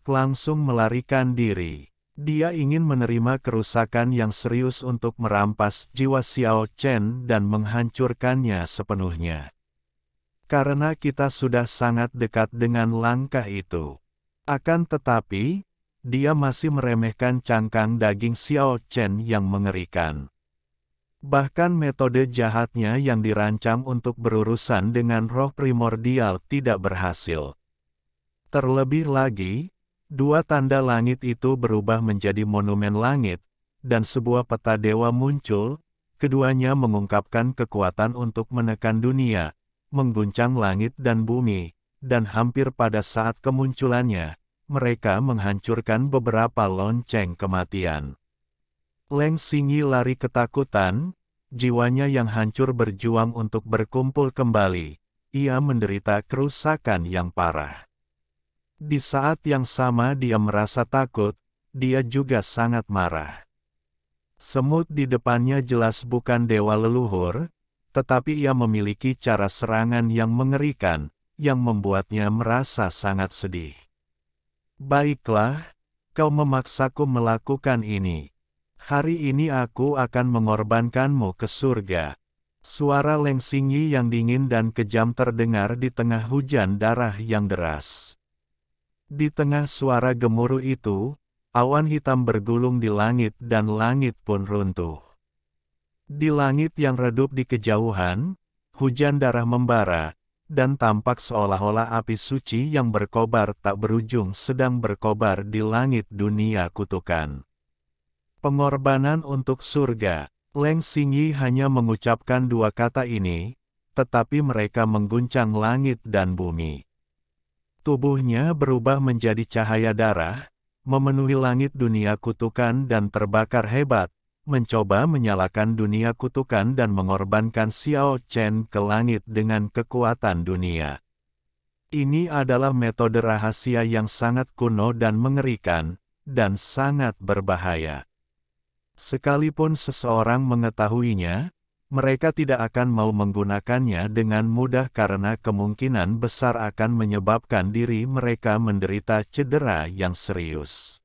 langsung melarikan diri. Dia ingin menerima kerusakan yang serius untuk merampas jiwa Xiao Chen dan menghancurkannya sepenuhnya. Karena kita sudah sangat dekat dengan langkah itu. Akan tetapi, dia masih meremehkan cangkang daging Xiao Chen yang mengerikan. Bahkan metode jahatnya yang dirancang untuk berurusan dengan roh primordial tidak berhasil. Terlebih lagi, 2 tanda langit itu berubah menjadi monumen langit, dan sebuah peta dewa muncul, keduanya mengungkapkan kekuatan untuk menekan dunia, mengguncang langit dan bumi, dan hampir pada saat kemunculannya, mereka menghancurkan beberapa lonceng kematian. Leng Xingyi lari ketakutan, jiwanya yang hancur berjuang untuk berkumpul kembali, ia menderita kerusakan yang parah. Di saat yang sama dia merasa takut, dia juga sangat marah. Semut di depannya jelas bukan dewa leluhur, tetapi ia memiliki cara serangan yang mengerikan, yang membuatnya merasa sangat sedih. Baiklah, kau memaksaku melakukan ini. Hari ini aku akan mengorbankanmu ke surga. Suara Leng Xingyi yang dingin dan kejam terdengar di tengah hujan darah yang deras. Di tengah suara gemuruh itu, awan hitam bergulung di langit dan langit pun runtuh. Di langit yang redup di kejauhan, hujan darah membara, dan tampak seolah-olah api suci yang berkobar tak berujung sedang berkobar di langit dunia kutukan. Pengorbanan untuk surga. Leng Xingyi hanya mengucapkan dua kata ini, tetapi mereka mengguncang langit dan bumi. Tubuhnya berubah menjadi cahaya darah, memenuhi langit dunia kutukan dan terbakar hebat, mencoba menyalakan dunia kutukan dan mengorbankan Xiao Chen ke langit dengan kekuatan dunia. Ini adalah metode rahasia yang sangat kuno dan mengerikan, dan sangat berbahaya. Sekalipun seseorang mengetahuinya, mereka tidak akan mau menggunakannya dengan mudah karena kemungkinan besar akan menyebabkan diri mereka menderita cedera yang serius.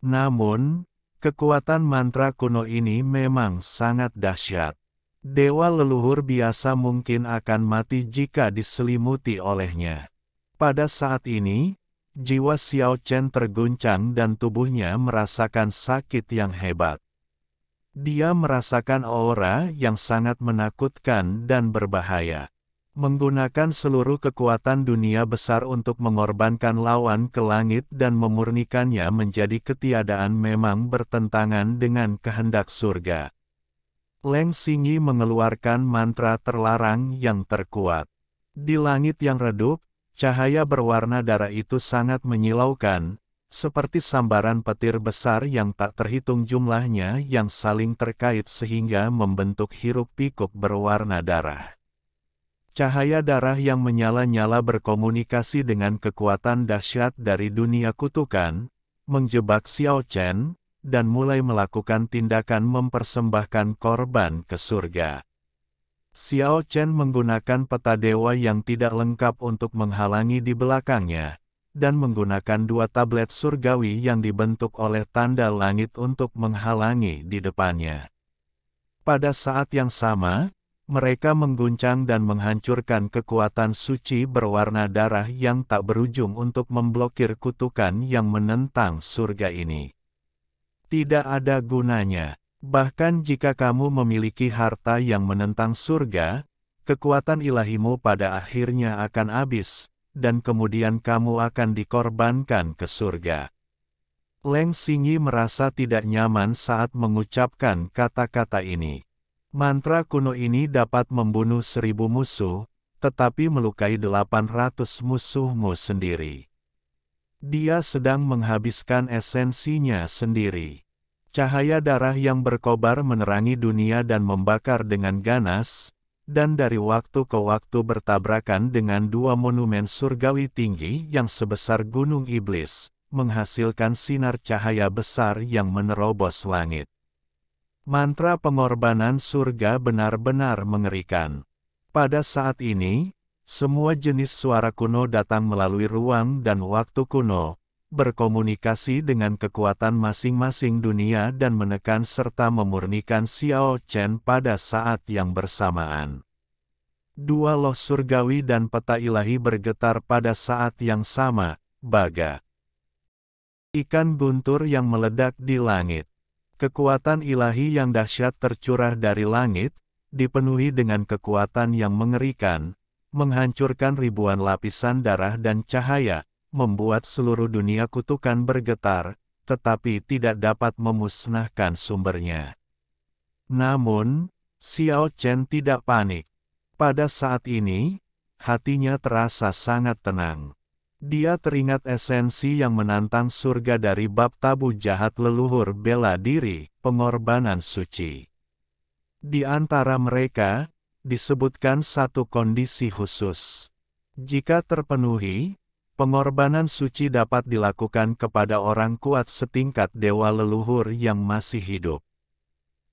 Namun, kekuatan mantra kuno ini memang sangat dahsyat. Dewa leluhur biasa mungkin akan mati jika diselimuti olehnya. Pada saat ini, jiwa Xiao Chen terguncang dan tubuhnya merasakan sakit yang hebat. Dia merasakan aura yang sangat menakutkan dan berbahaya. Menggunakan seluruh kekuatan dunia besar untuk mengorbankan lawan ke langit dan memurnikannya menjadi ketiadaan memang bertentangan dengan kehendak surga. Leng Xingyi mengeluarkan mantra terlarang yang terkuat. Di langit yang redup, cahaya berwarna darah itu sangat menyilaukan, seperti sambaran petir besar yang tak terhitung jumlahnya yang saling terkait sehingga membentuk hiruk-pikuk berwarna darah. Cahaya darah yang menyala-nyala berkomunikasi dengan kekuatan dahsyat dari dunia kutukan, menjebak Xiao Chen, dan mulai melakukan tindakan mempersembahkan korban ke surga. Xiao Chen menggunakan peta dewa yang tidak lengkap untuk menghalangi di belakangnya, dan menggunakan dua tablet surgawi yang dibentuk oleh tanda langit untuk menghalangi di depannya. Pada saat yang sama, mereka mengguncang dan menghancurkan kekuatan suci berwarna darah yang tak berujung untuk memblokir kutukan yang menentang surga ini. Tidak ada gunanya. Bahkan jika kamu memiliki harta yang menentang surga, kekuatan ilahimu pada akhirnya akan habis, dan kemudian kamu akan dikorbankan ke surga. Leng Xingyi merasa tidak nyaman saat mengucapkan kata-kata ini. Mantra kuno ini dapat membunuh 1000 musuh, tetapi melukai 800 musuhmu sendiri. Dia sedang menghabiskan esensinya sendiri. Cahaya darah yang berkobar menerangi dunia dan membakar dengan ganas, dan dari waktu ke waktu bertabrakan dengan dua monumen surgawi tinggi yang sebesar gunung iblis, menghasilkan sinar cahaya besar yang menerobos langit. Mantra pengorbanan surga benar-benar mengerikan. Pada saat ini, semua jenis suara kuno datang melalui ruang dan waktu kuno, berkomunikasi dengan kekuatan masing-masing dunia dan menekan serta memurnikan Xiao Chen pada saat yang bersamaan. Dua loh surgawi dan peta ilahi bergetar pada saat yang sama, baga ikan guntur yang meledak di langit. Kekuatan ilahi yang dahsyat tercurah dari langit, dipenuhi dengan kekuatan yang mengerikan, menghancurkan ribuan lapisan darah dan cahaya, membuat seluruh dunia kutukan bergetar, tetapi tidak dapat memusnahkan sumbernya. Namun, Xiao Chen tidak panik. Pada saat ini, hatinya terasa sangat tenang. Dia teringat esensi yang menantang surga dari bab tabu jahat leluhur bela diri, pengorbanan suci. Di antara mereka, disebutkan satu kondisi khusus. Jika terpenuhi, pengorbanan suci dapat dilakukan kepada orang kuat setingkat dewa leluhur yang masih hidup.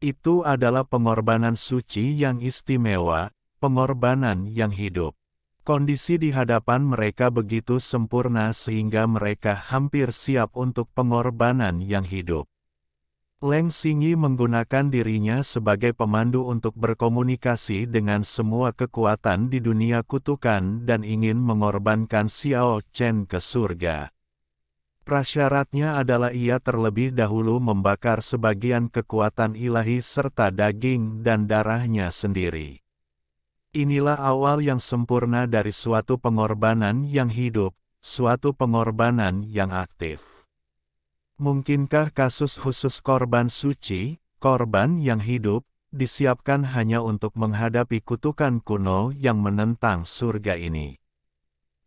Itu adalah pengorbanan suci yang istimewa, pengorbanan yang hidup. Kondisi di hadapan mereka begitu sempurna sehingga mereka hampir siap untuk pengorbanan yang hidup. Leng Xingyi menggunakan dirinya sebagai pemandu untuk berkomunikasi dengan semua kekuatan di dunia kutukan dan ingin mengorbankan Xiao Chen ke surga. Prasyaratnya adalah ia terlebih dahulu membakar sebagian kekuatan ilahi serta daging dan darahnya sendiri. Inilah awal yang sempurna dari suatu pengorbanan yang hidup, suatu pengorbanan yang aktif. Mungkinkah kasus khusus korban suci, korban yang hidup, disiapkan hanya untuk menghadapi kutukan kuno yang menentang surga ini?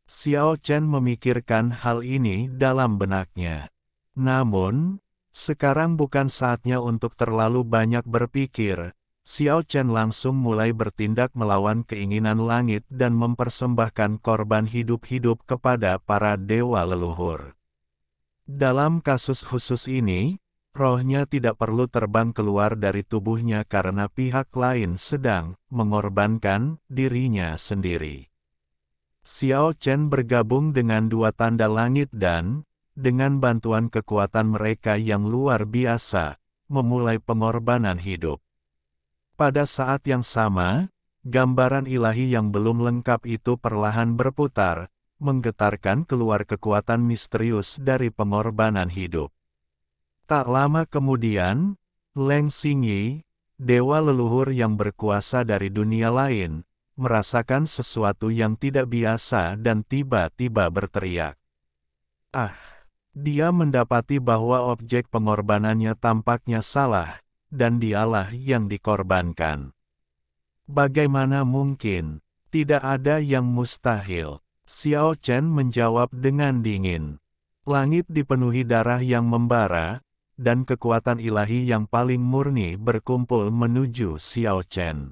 Xiao Chen memikirkan hal ini dalam benaknya. Namun, sekarang bukan saatnya untuk terlalu banyak berpikir. Xiao Chen langsung mulai bertindak melawan keinginan langit dan mempersembahkan korban hidup-hidup kepada para dewa leluhur. Dalam kasus khusus ini, rohnya tidak perlu terbang keluar dari tubuhnya karena pihak lain sedang mengorbankan dirinya sendiri. Xiao Chen bergabung dengan dua tanda langit dan, dengan bantuan kekuatan mereka yang luar biasa, memulai pengorbanan hidup. Pada saat yang sama, gambaran ilahi yang belum lengkap itu perlahan berputar, menggetarkan keluar kekuatan misterius dari pengorbanan hidup. Tak lama kemudian, Leng Xingyi, dewa leluhur yang berkuasa dari dunia lain, merasakan sesuatu yang tidak biasa dan tiba-tiba berteriak. Ah! Dia mendapati bahwa objek pengorbanannya tampaknya salah, dan dialah yang dikorbankan. Bagaimana mungkin? Tidak ada yang mustahil. Xiao Chen menjawab dengan dingin. Langit dipenuhi darah yang membara, dan kekuatan ilahi yang paling murni berkumpul menuju Xiao Chen.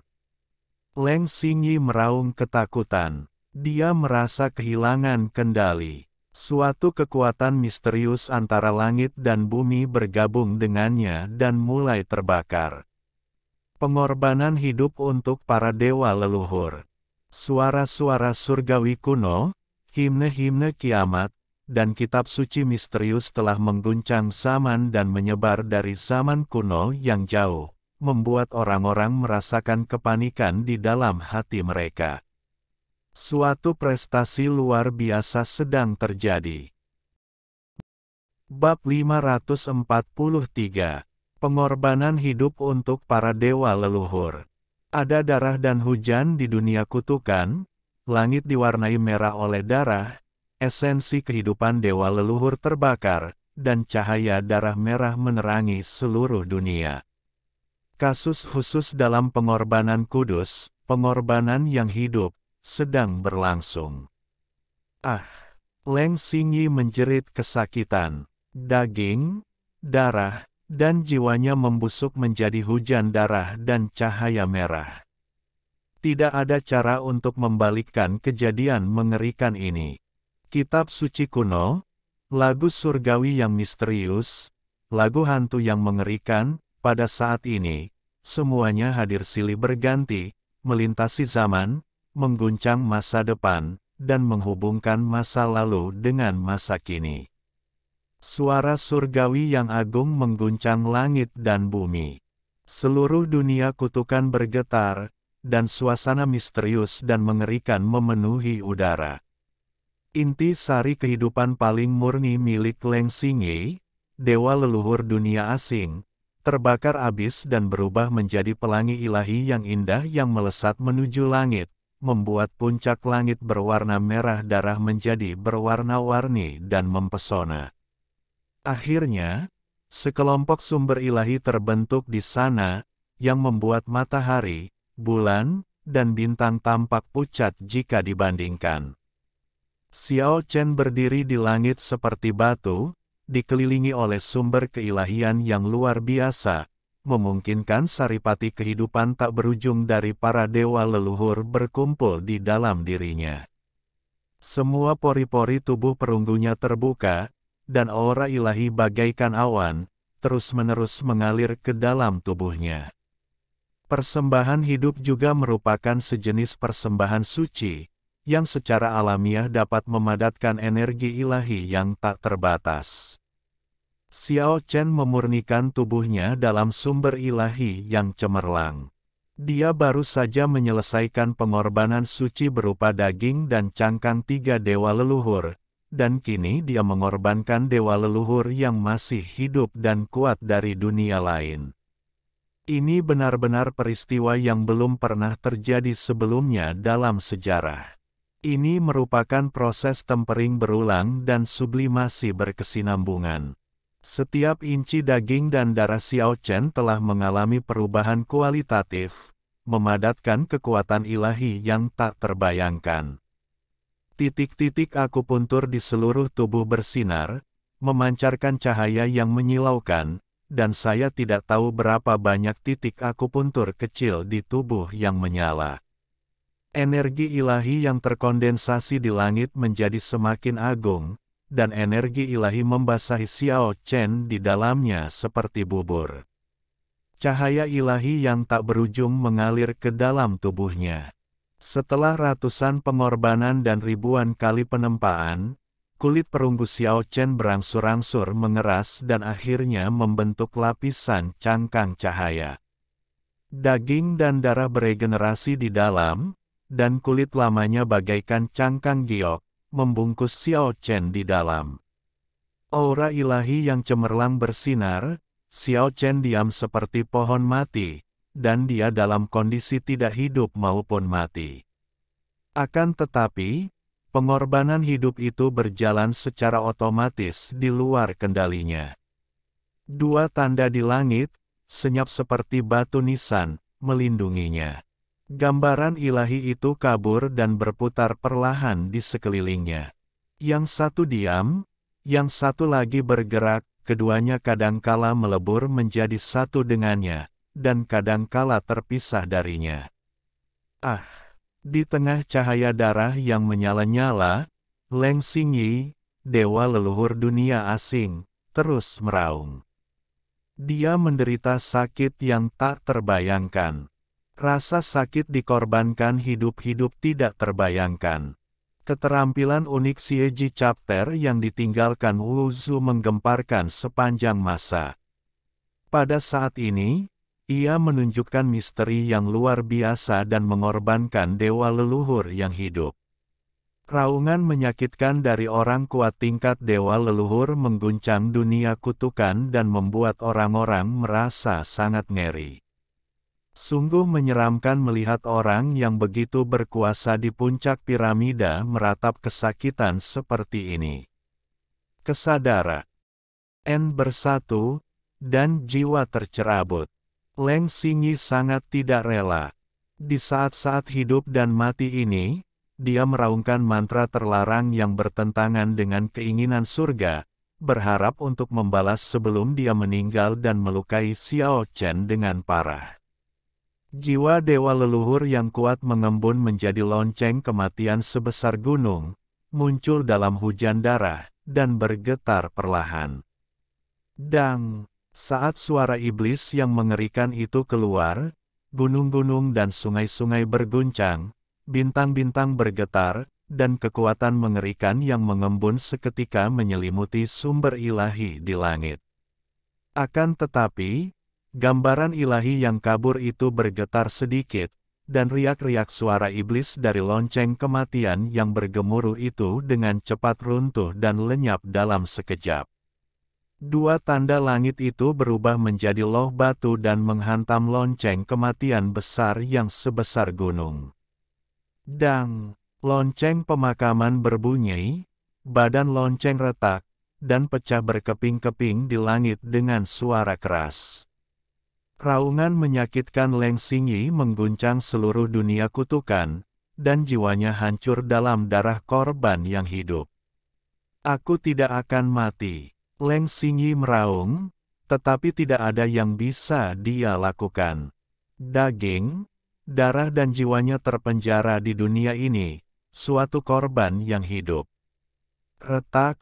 Leng Xingyi meraung ketakutan. Dia merasa kehilangan kendali. Suatu kekuatan misterius antara langit dan bumi bergabung dengannya dan mulai terbakar. Pengorbanan hidup untuk para dewa leluhur. Suara-suara surgawi kuno, himne-himne kiamat, dan kitab suci misterius telah mengguncang zaman dan menyebar dari zaman kuno yang jauh, membuat orang-orang merasakan kepanikan di dalam hati mereka. Suatu prestasi luar biasa sedang terjadi. Bab 543. Pengorbanan hidup untuk para dewa leluhur. Ada darah dan hujan di dunia kutukan, langit diwarnai merah oleh darah, esensi kehidupan dewa leluhur terbakar, dan cahaya darah merah menerangi seluruh dunia. Kasus khusus dalam pengorbanan kudus, pengorbanan yang hidup, sedang berlangsung. Ah! Leng Xingyi menjerit kesakitan. Daging, darah, dan jiwanya membusuk menjadi hujan darah dan cahaya merah. Tidak ada cara untuk membalikkan kejadian mengerikan ini. Kitab suci kuno, lagu surgawi yang misterius, lagu hantu yang mengerikan, pada saat ini, semuanya hadir silih berganti, melintasi zaman, mengguncang masa depan, dan menghubungkan masa lalu dengan masa kini. Suara surgawi yang agung mengguncang langit dan bumi. Seluruh dunia kutukan bergetar, dan suasana misterius dan mengerikan memenuhi udara. Inti sari kehidupan paling murni milik Leng Xingyi, dewa leluhur dunia asing, terbakar abis dan berubah menjadi pelangi ilahi yang indah yang melesat menuju langit, membuat puncak langit berwarna merah darah menjadi berwarna-warni dan mempesona. Akhirnya, sekelompok sumber ilahi terbentuk di sana, yang membuat matahari, bulan, dan bintang tampak pucat jika dibandingkan. Xiao Chen berdiri di langit seperti batu, dikelilingi oleh sumber keilahian yang luar biasa, memungkinkan saripati kehidupan tak berujung dari para dewa leluhur berkumpul di dalam dirinya. Semua pori-pori tubuh perunggunya terbuka, dan aura ilahi bagaikan awan, terus-menerus mengalir ke dalam tubuhnya. Persembahan hidup juga merupakan sejenis persembahan suci, yang secara alamiah dapat memadatkan energi ilahi yang tak terbatas. Xiao Chen memurnikan tubuhnya dalam sumber ilahi yang cemerlang. Dia baru saja menyelesaikan pengorbanan suci berupa daging dan cangkang 3 dewa leluhur, dan kini dia mengorbankan dewa leluhur yang masih hidup dan kuat dari dunia lain. Ini benar-benar peristiwa yang belum pernah terjadi sebelumnya dalam sejarah. Ini merupakan proses tempering berulang dan sublimasi berkesinambungan. Setiap inci daging dan darah Xiao Chen telah mengalami perubahan kualitatif, memadatkan kekuatan ilahi yang tak terbayangkan. Titik-titik akupuntur di seluruh tubuh bersinar, memancarkan cahaya yang menyilaukan, dan saya tidak tahu berapa banyak titik akupuntur kecil di tubuh yang menyala. Energi ilahi yang terkondensasi di langit menjadi semakin agung, dan energi ilahi membasahi Xiao Chen di dalamnya seperti bubur. Cahaya ilahi yang tak berujung mengalir ke dalam tubuhnya. Setelah ratusan pengorbanan dan ribuan kali penempaan, kulit perunggu Xiao Chen berangsur-angsur mengeras dan akhirnya membentuk lapisan cangkang cahaya. Daging dan darah beregenerasi di dalam, dan kulit lamanya bagaikan cangkang giok, membungkus Xiao Chen di dalam. Aura ilahi yang cemerlang bersinar, Xiao Chen diam seperti pohon mati, dan dia dalam kondisi tidak hidup maupun mati. Akan tetapi, pengorbanan hidup itu berjalan secara otomatis di luar kendalinya. 2 tanda di langit, senyap seperti batu nisan, melindunginya. Gambaran ilahi itu kabur dan berputar perlahan di sekelilingnya. Yang satu diam, yang satu lagi bergerak, keduanya kadangkala melebur menjadi satu dengannya, dan kadangkala terpisah darinya. Di tengah cahaya darah yang menyala-nyala, Leng Xingyi, dewa leluhur dunia asing, terus meraung. Dia menderita sakit yang tak terbayangkan. Rasa sakit dikorbankan hidup-hidup tidak terbayangkan. Keterampilan unik Xieji Chapter yang ditinggalkan Wu Zu menggemparkan sepanjang masa. Pada saat ini, ia menunjukkan misteri yang luar biasa dan mengorbankan dewa leluhur yang hidup. Raungan menyakitkan dari orang kuat tingkat dewa leluhur mengguncang dunia kutukan dan membuat orang-orang merasa sangat ngeri. Sungguh menyeramkan melihat orang yang begitu berkuasa di puncak piramida meratap kesakitan seperti ini. Kesadaran bersatu, dan jiwa tercerabut. Leng Xingyi sangat tidak rela. Di saat-saat hidup dan mati ini, dia meraungkan mantra terlarang yang bertentangan dengan keinginan surga, berharap untuk membalas sebelum dia meninggal dan melukai Xiao Chen dengan parah. Jiwa dewa leluhur yang kuat mengembun menjadi lonceng kematian sebesar gunung, muncul dalam hujan darah, dan bergetar perlahan. Dang! Saat suara iblis yang mengerikan itu keluar, gunung-gunung dan sungai-sungai berguncang, bintang-bintang bergetar, dan kekuatan mengerikan yang mengembun seketika menyelimuti sumber ilahi di langit. Akan tetapi, gambaran ilahi yang kabur itu bergetar sedikit, dan riak-riak suara iblis dari lonceng kematian yang bergemuruh itu dengan cepat runtuh dan lenyap dalam sekejap. 2 tanda langit itu berubah menjadi loh batu dan menghantam lonceng kematian besar yang sebesar gunung. Dang! Lonceng pemakaman berbunyi, badan lonceng retak, dan pecah berkeping-keping di langit dengan suara keras. Raungan menyakitkan Leng Xingyi mengguncang seluruh dunia kutukan, dan jiwanya hancur dalam darah korban yang hidup. Aku tidak akan mati. Leng Xingyi meraung, tetapi tidak ada yang bisa dia lakukan. Daging, darah dan jiwanya terpenjara di dunia ini, suatu korban yang hidup. Retak,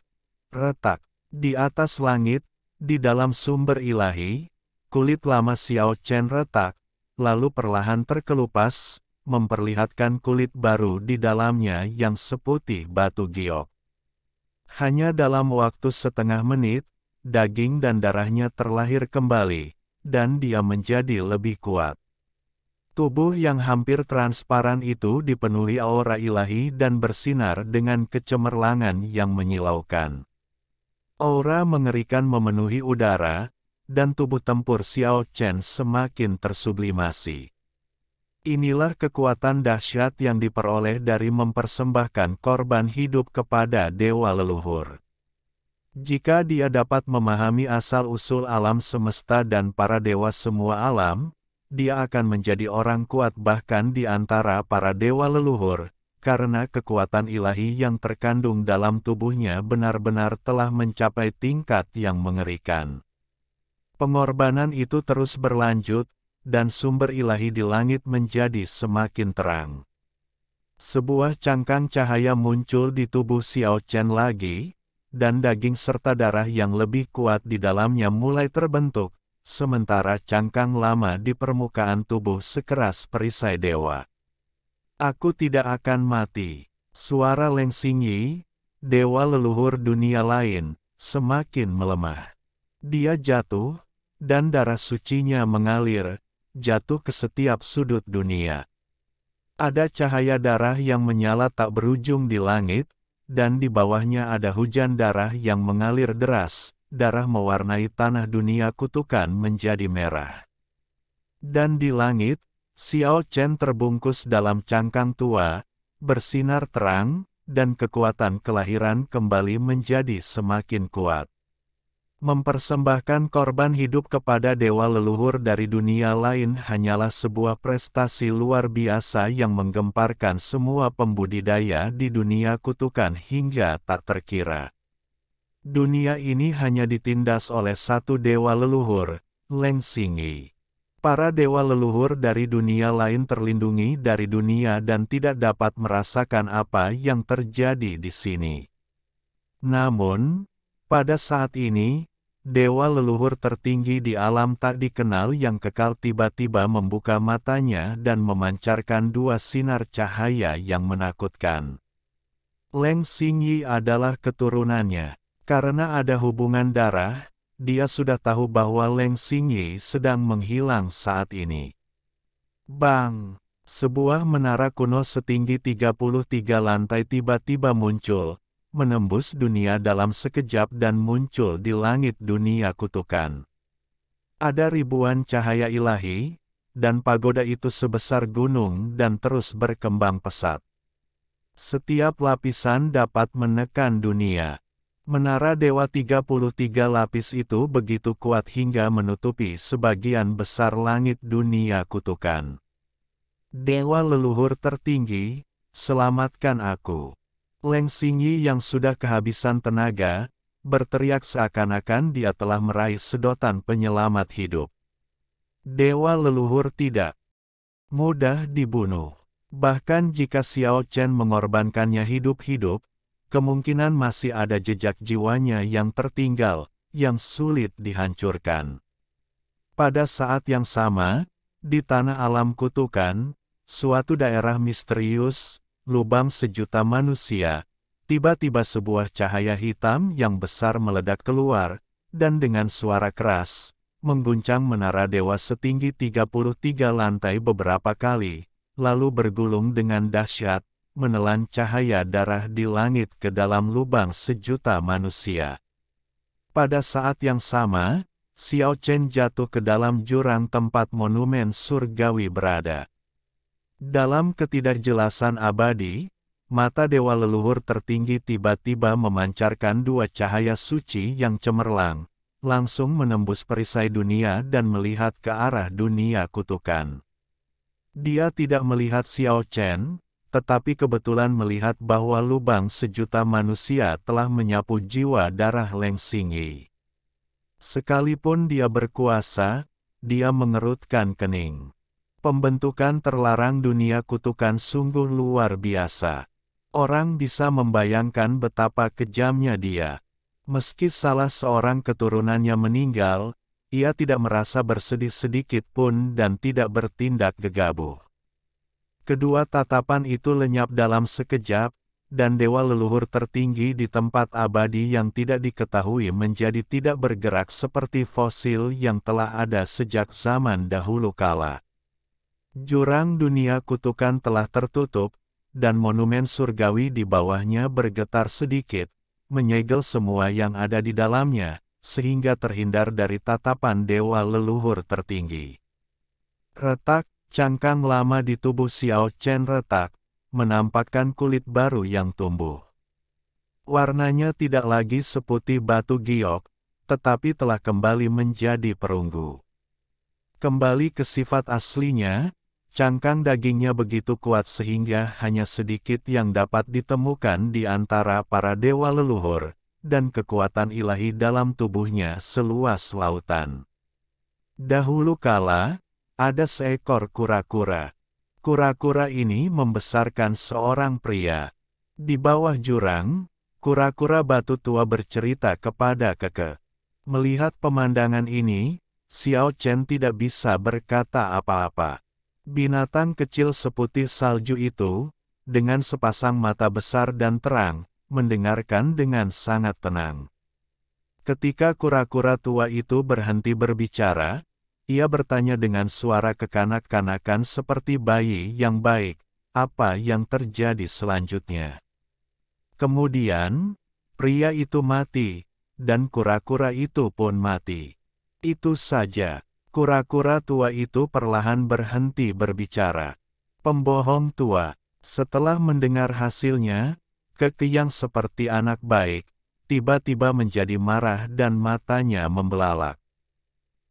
retak, di atas langit, di dalam sumber ilahi, kulit lama Xiao Chen retak, lalu perlahan terkelupas, memperlihatkan kulit baru di dalamnya yang seputih batu giok. Hanya dalam waktu setengah menit, daging dan darahnya terlahir kembali, dan dia menjadi lebih kuat. Tubuh yang hampir transparan itu dipenuhi aura ilahi dan bersinar dengan kecemerlangan yang menyilaukan. Aura mengerikan memenuhi udara, dan tubuh tempur Xiao Chen semakin tersublimasi. Inilah kekuatan dahsyat yang diperoleh dari mempersembahkan korban hidup kepada dewa leluhur. Jika dia dapat memahami asal-usul alam semesta dan para dewa semua alam, dia akan menjadi orang kuat bahkan di antara para dewa leluhur, karena kekuatan ilahi yang terkandung dalam tubuhnya benar-benar telah mencapai tingkat yang mengerikan. Pengorbanan itu terus berlanjut, dan sumber ilahi di langit menjadi semakin terang. Sebuah cangkang cahaya muncul di tubuh Xiao Chen lagi, dan daging serta darah yang lebih kuat di dalamnya mulai terbentuk, sementara cangkang lama di permukaan tubuh sekeras perisai dewa. Aku tidak akan mati. Suara Leng Xingyi, dewa leluhur dunia lain, semakin melemah. Dia jatuh, dan darah sucinya mengalir, jatuh ke setiap sudut dunia. Ada cahaya darah yang menyala tak berujung di langit, dan di bawahnya ada hujan darah yang mengalir deras, darah mewarnai tanah dunia kutukan menjadi merah. Dan di langit, Xiao Chen terbungkus dalam cangkang tua, bersinar terang, dan kekuatan kelahiran kembali menjadi semakin kuat. Mempersembahkan korban hidup kepada dewa leluhur dari dunia lain hanyalah sebuah prestasi luar biasa yang menggemparkan semua pembudidaya di dunia kutukan hingga tak terkira. Dunia ini hanya ditindas oleh satu dewa leluhur, Leng Xingyi. Para dewa leluhur dari dunia lain terlindungi dari dunia dan tidak dapat merasakan apa yang terjadi di sini. Namun, pada saat ini, dewa leluhur tertinggi di alam tak dikenal yang kekal tiba-tiba membuka matanya dan memancarkan dua sinar cahaya yang menakutkan. Leng Xingyi adalah keturunannya. Karena ada hubungan darah, dia sudah tahu bahwa Leng Xingyi sedang menghilang saat ini. Bang! Sebuah menara kuno setinggi 33 lantai tiba-tiba muncul, menembus dunia dalam sekejap dan muncul di langit dunia kutukan. Ada ribuan cahaya ilahi, dan pagoda itu sebesar gunung dan terus berkembang pesat. Setiap lapisan dapat menekan dunia. Menara Dewa 33 lapis itu begitu kuat hingga menutupi sebagian besar langit dunia kutukan. Dewa leluhur tertinggi, selamatkan aku. Leng Xingyi yang sudah kehabisan tenaga, berteriak seakan-akan dia telah meraih sedotan penyelamat hidup. Dewa leluhur tidak mudah dibunuh. Bahkan jika Xiao Chen mengorbankannya hidup-hidup, kemungkinan masih ada jejak jiwanya yang tertinggal, yang sulit dihancurkan. Pada saat yang sama, di tanah alam kutukan, suatu daerah misterius, lubang sejuta manusia, tiba-tiba sebuah cahaya hitam yang besar meledak keluar, dan dengan suara keras, mengguncang menara dewa setinggi 33 lantai beberapa kali, lalu bergulung dengan dahsyat, menelan cahaya darah di langit ke dalam lubang sejuta manusia. Pada saat yang sama, Xiao Chen jatuh ke dalam jurang tempat monumen surgawi berada. Dalam ketidakjelasan abadi, mata dewa leluhur tertinggi tiba-tiba memancarkan dua cahaya suci yang cemerlang, langsung menembus perisai dunia dan melihat ke arah dunia kutukan. Dia tidak melihat Xiao Chen, tetapi kebetulan melihat bahwa lubang sejuta manusia telah menyapu jiwa darah Leng Xingyi. Sekalipun dia berkuasa, dia mengerutkan kening. Pembentukan terlarang dunia kutukan sungguh luar biasa. Orang bisa membayangkan betapa kejamnya dia. Meski salah seorang keturunannya meninggal, ia tidak merasa bersedih sedikit pun dan tidak bertindak gegabah. Kedua tatapan itu lenyap dalam sekejap, dan dewa leluhur tertinggi di tempat abadi yang tidak diketahui menjadi tidak bergerak seperti fosil yang telah ada sejak zaman dahulu kala. Jurang dunia kutukan telah tertutup, dan monumen surgawi di bawahnya bergetar sedikit, menyegel semua yang ada di dalamnya, sehingga terhindar dari tatapan dewa leluhur tertinggi. Retak, cangkang lama di tubuh Xiao Chen retak, menampakkan kulit baru yang tumbuh. Warnanya tidak lagi seputih batu giok, tetapi telah kembali menjadi perunggu. Kembali ke sifat aslinya, cangkang dagingnya begitu kuat sehingga hanya sedikit yang dapat ditemukan di antara para dewa leluhur, dan kekuatan ilahi dalam tubuhnya seluas lautan. Dahulu kala, ada seekor kura-kura. Kura-kura ini membesarkan seorang pria. Di bawah jurang, kura-kura batu tua bercerita kepada Keke. Melihat pemandangan ini, Xiao Chen tidak bisa berkata apa-apa. Binatang kecil seputih salju itu, dengan sepasang mata besar dan terang, mendengarkan dengan sangat tenang. Ketika kura-kura tua itu berhenti berbicara, ia bertanya dengan suara kekanak-kanakan seperti bayi yang baik, apa yang terjadi selanjutnya. Kemudian, pria itu mati, dan kura-kura itu pun mati. Itu saja, kura-kura tua itu perlahan berhenti berbicara. Pembohong tua, setelah mendengar hasilnya, Keke yang seperti anak baik, tiba-tiba menjadi marah dan matanya membelalak.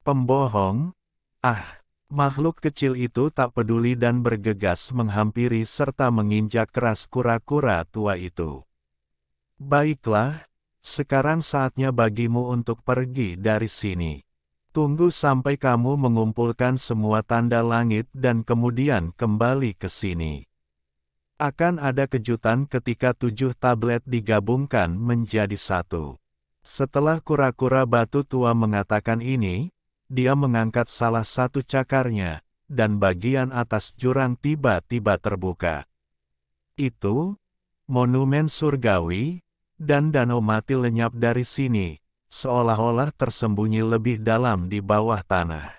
Pembohong, makhluk kecil itu tak peduli dan bergegas menghampiri serta menginjak keras kura-kura tua itu. Baiklah, sekarang saatnya bagimu untuk pergi dari sini. Tunggu sampai kamu mengumpulkan semua tanda langit dan kemudian kembali ke sini. Akan ada kejutan ketika 7 tablet digabungkan menjadi satu. Setelah kura-kura batu tua mengatakan ini, dia mengangkat salah satu cakarnya, dan bagian atas jurang tiba-tiba terbuka. Itu, monumen surgawi, dan danau mati lenyap dari sini, seolah-olah tersembunyi lebih dalam di bawah tanah.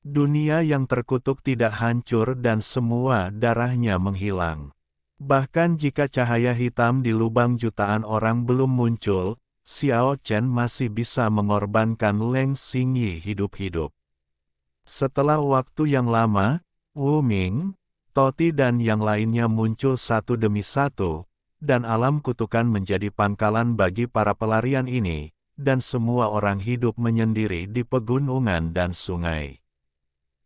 Dunia yang terkutuk tidak hancur dan semua darahnya menghilang. Bahkan jika cahaya hitam di lubang jutaan orang belum muncul, Xiao Chen masih bisa mengorbankan Leng Xingyi hidup-hidup. Setelah waktu yang lama, Wu Ming, Toti dan yang lainnya muncul satu demi satu, dan alam kutukan menjadi pangkalan bagi para pelarian ini, dan semua orang hidup menyendiri di pegunungan dan sungai.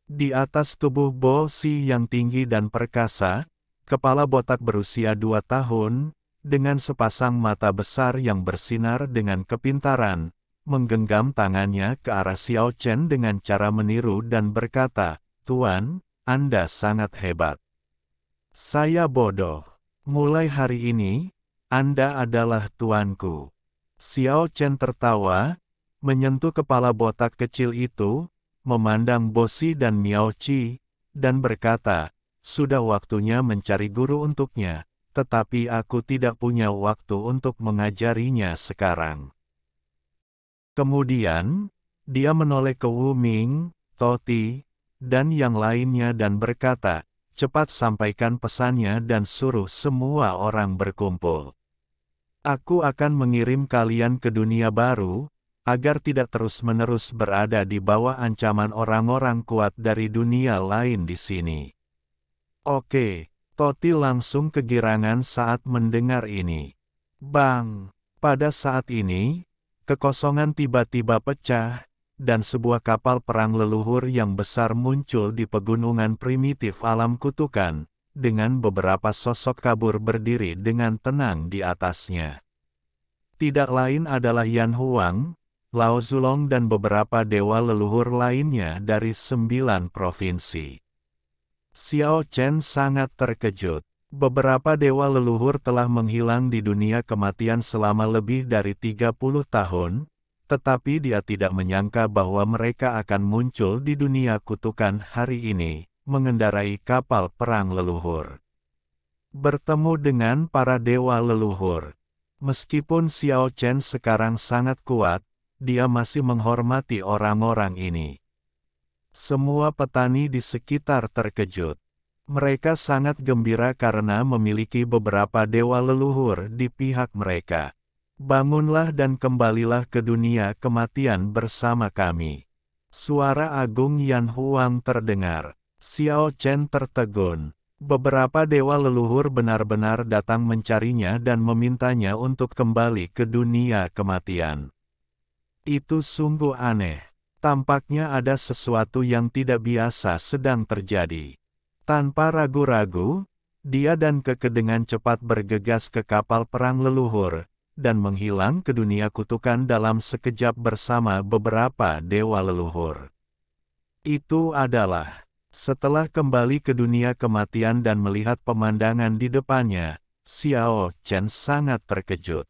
Di atas tubuh Bo Si yang tinggi dan perkasa, kepala botak berusia 2 tahun, dengan sepasang mata besar yang bersinar dengan kepintaran, menggenggam tangannya ke arah Xiao Chen dengan cara meniru dan berkata, "Tuan, Anda sangat hebat." "Saya bodoh. Mulai hari ini, Anda adalah tuanku." Xiao Chen tertawa, menyentuh kepala botak kecil itu, memandang Bo Si dan Miao Qi, dan berkata, "Sudah waktunya mencari guru untuknya. Tetapi aku tidak punya waktu untuk mengajarinya sekarang." Kemudian, dia menoleh ke Wu Ming, Toti, dan yang lainnya dan berkata, "Cepat sampaikan pesannya dan suruh semua orang berkumpul. Aku akan mengirim kalian ke dunia baru, agar tidak terus-menerus berada di bawah ancaman orang-orang kuat dari dunia lain di sini." Oke. Toti langsung kegirangan saat mendengar ini. Bang! Pada saat ini, kekosongan tiba-tiba pecah, dan sebuah kapal perang leluhur yang besar muncul di pegunungan primitif alam kutukan, dengan beberapa sosok kabur berdiri dengan tenang di atasnya. Tidak lain adalah Yan Huang, Lao Zulong dan beberapa dewa leluhur lainnya dari 9 provinsi. Xiao Chen sangat terkejut. Beberapa dewa leluhur telah menghilang di dunia kematian selama lebih dari 30 tahun, tetapi dia tidak menyangka bahwa mereka akan muncul di dunia kutukan hari ini, mengendarai kapal perang leluhur. Bertemu dengan para dewa leluhur. Meskipun Xiao Chen sekarang sangat kuat, dia masih menghormati orang-orang ini. Semua petani di sekitar terkejut. Mereka sangat gembira karena memiliki beberapa dewa leluhur di pihak mereka. Bangunlah dan kembalilah ke dunia kematian bersama kami. Suara agung Yan Huang terdengar. Xiao Chen tertegun. Beberapa dewa leluhur benar-benar datang mencarinya dan memintanya untuk kembali ke dunia kematian. Itu sungguh aneh. Tampaknya ada sesuatu yang tidak biasa sedang terjadi. Tanpa ragu-ragu, dia dan Keke dengan cepat bergegas ke kapal perang leluhur, dan menghilang ke dunia kutukan dalam sekejap bersama beberapa dewa leluhur. Itu adalah, setelah kembali ke dunia kematian dan melihat pemandangan di depannya, Xiao Chen sangat terkejut.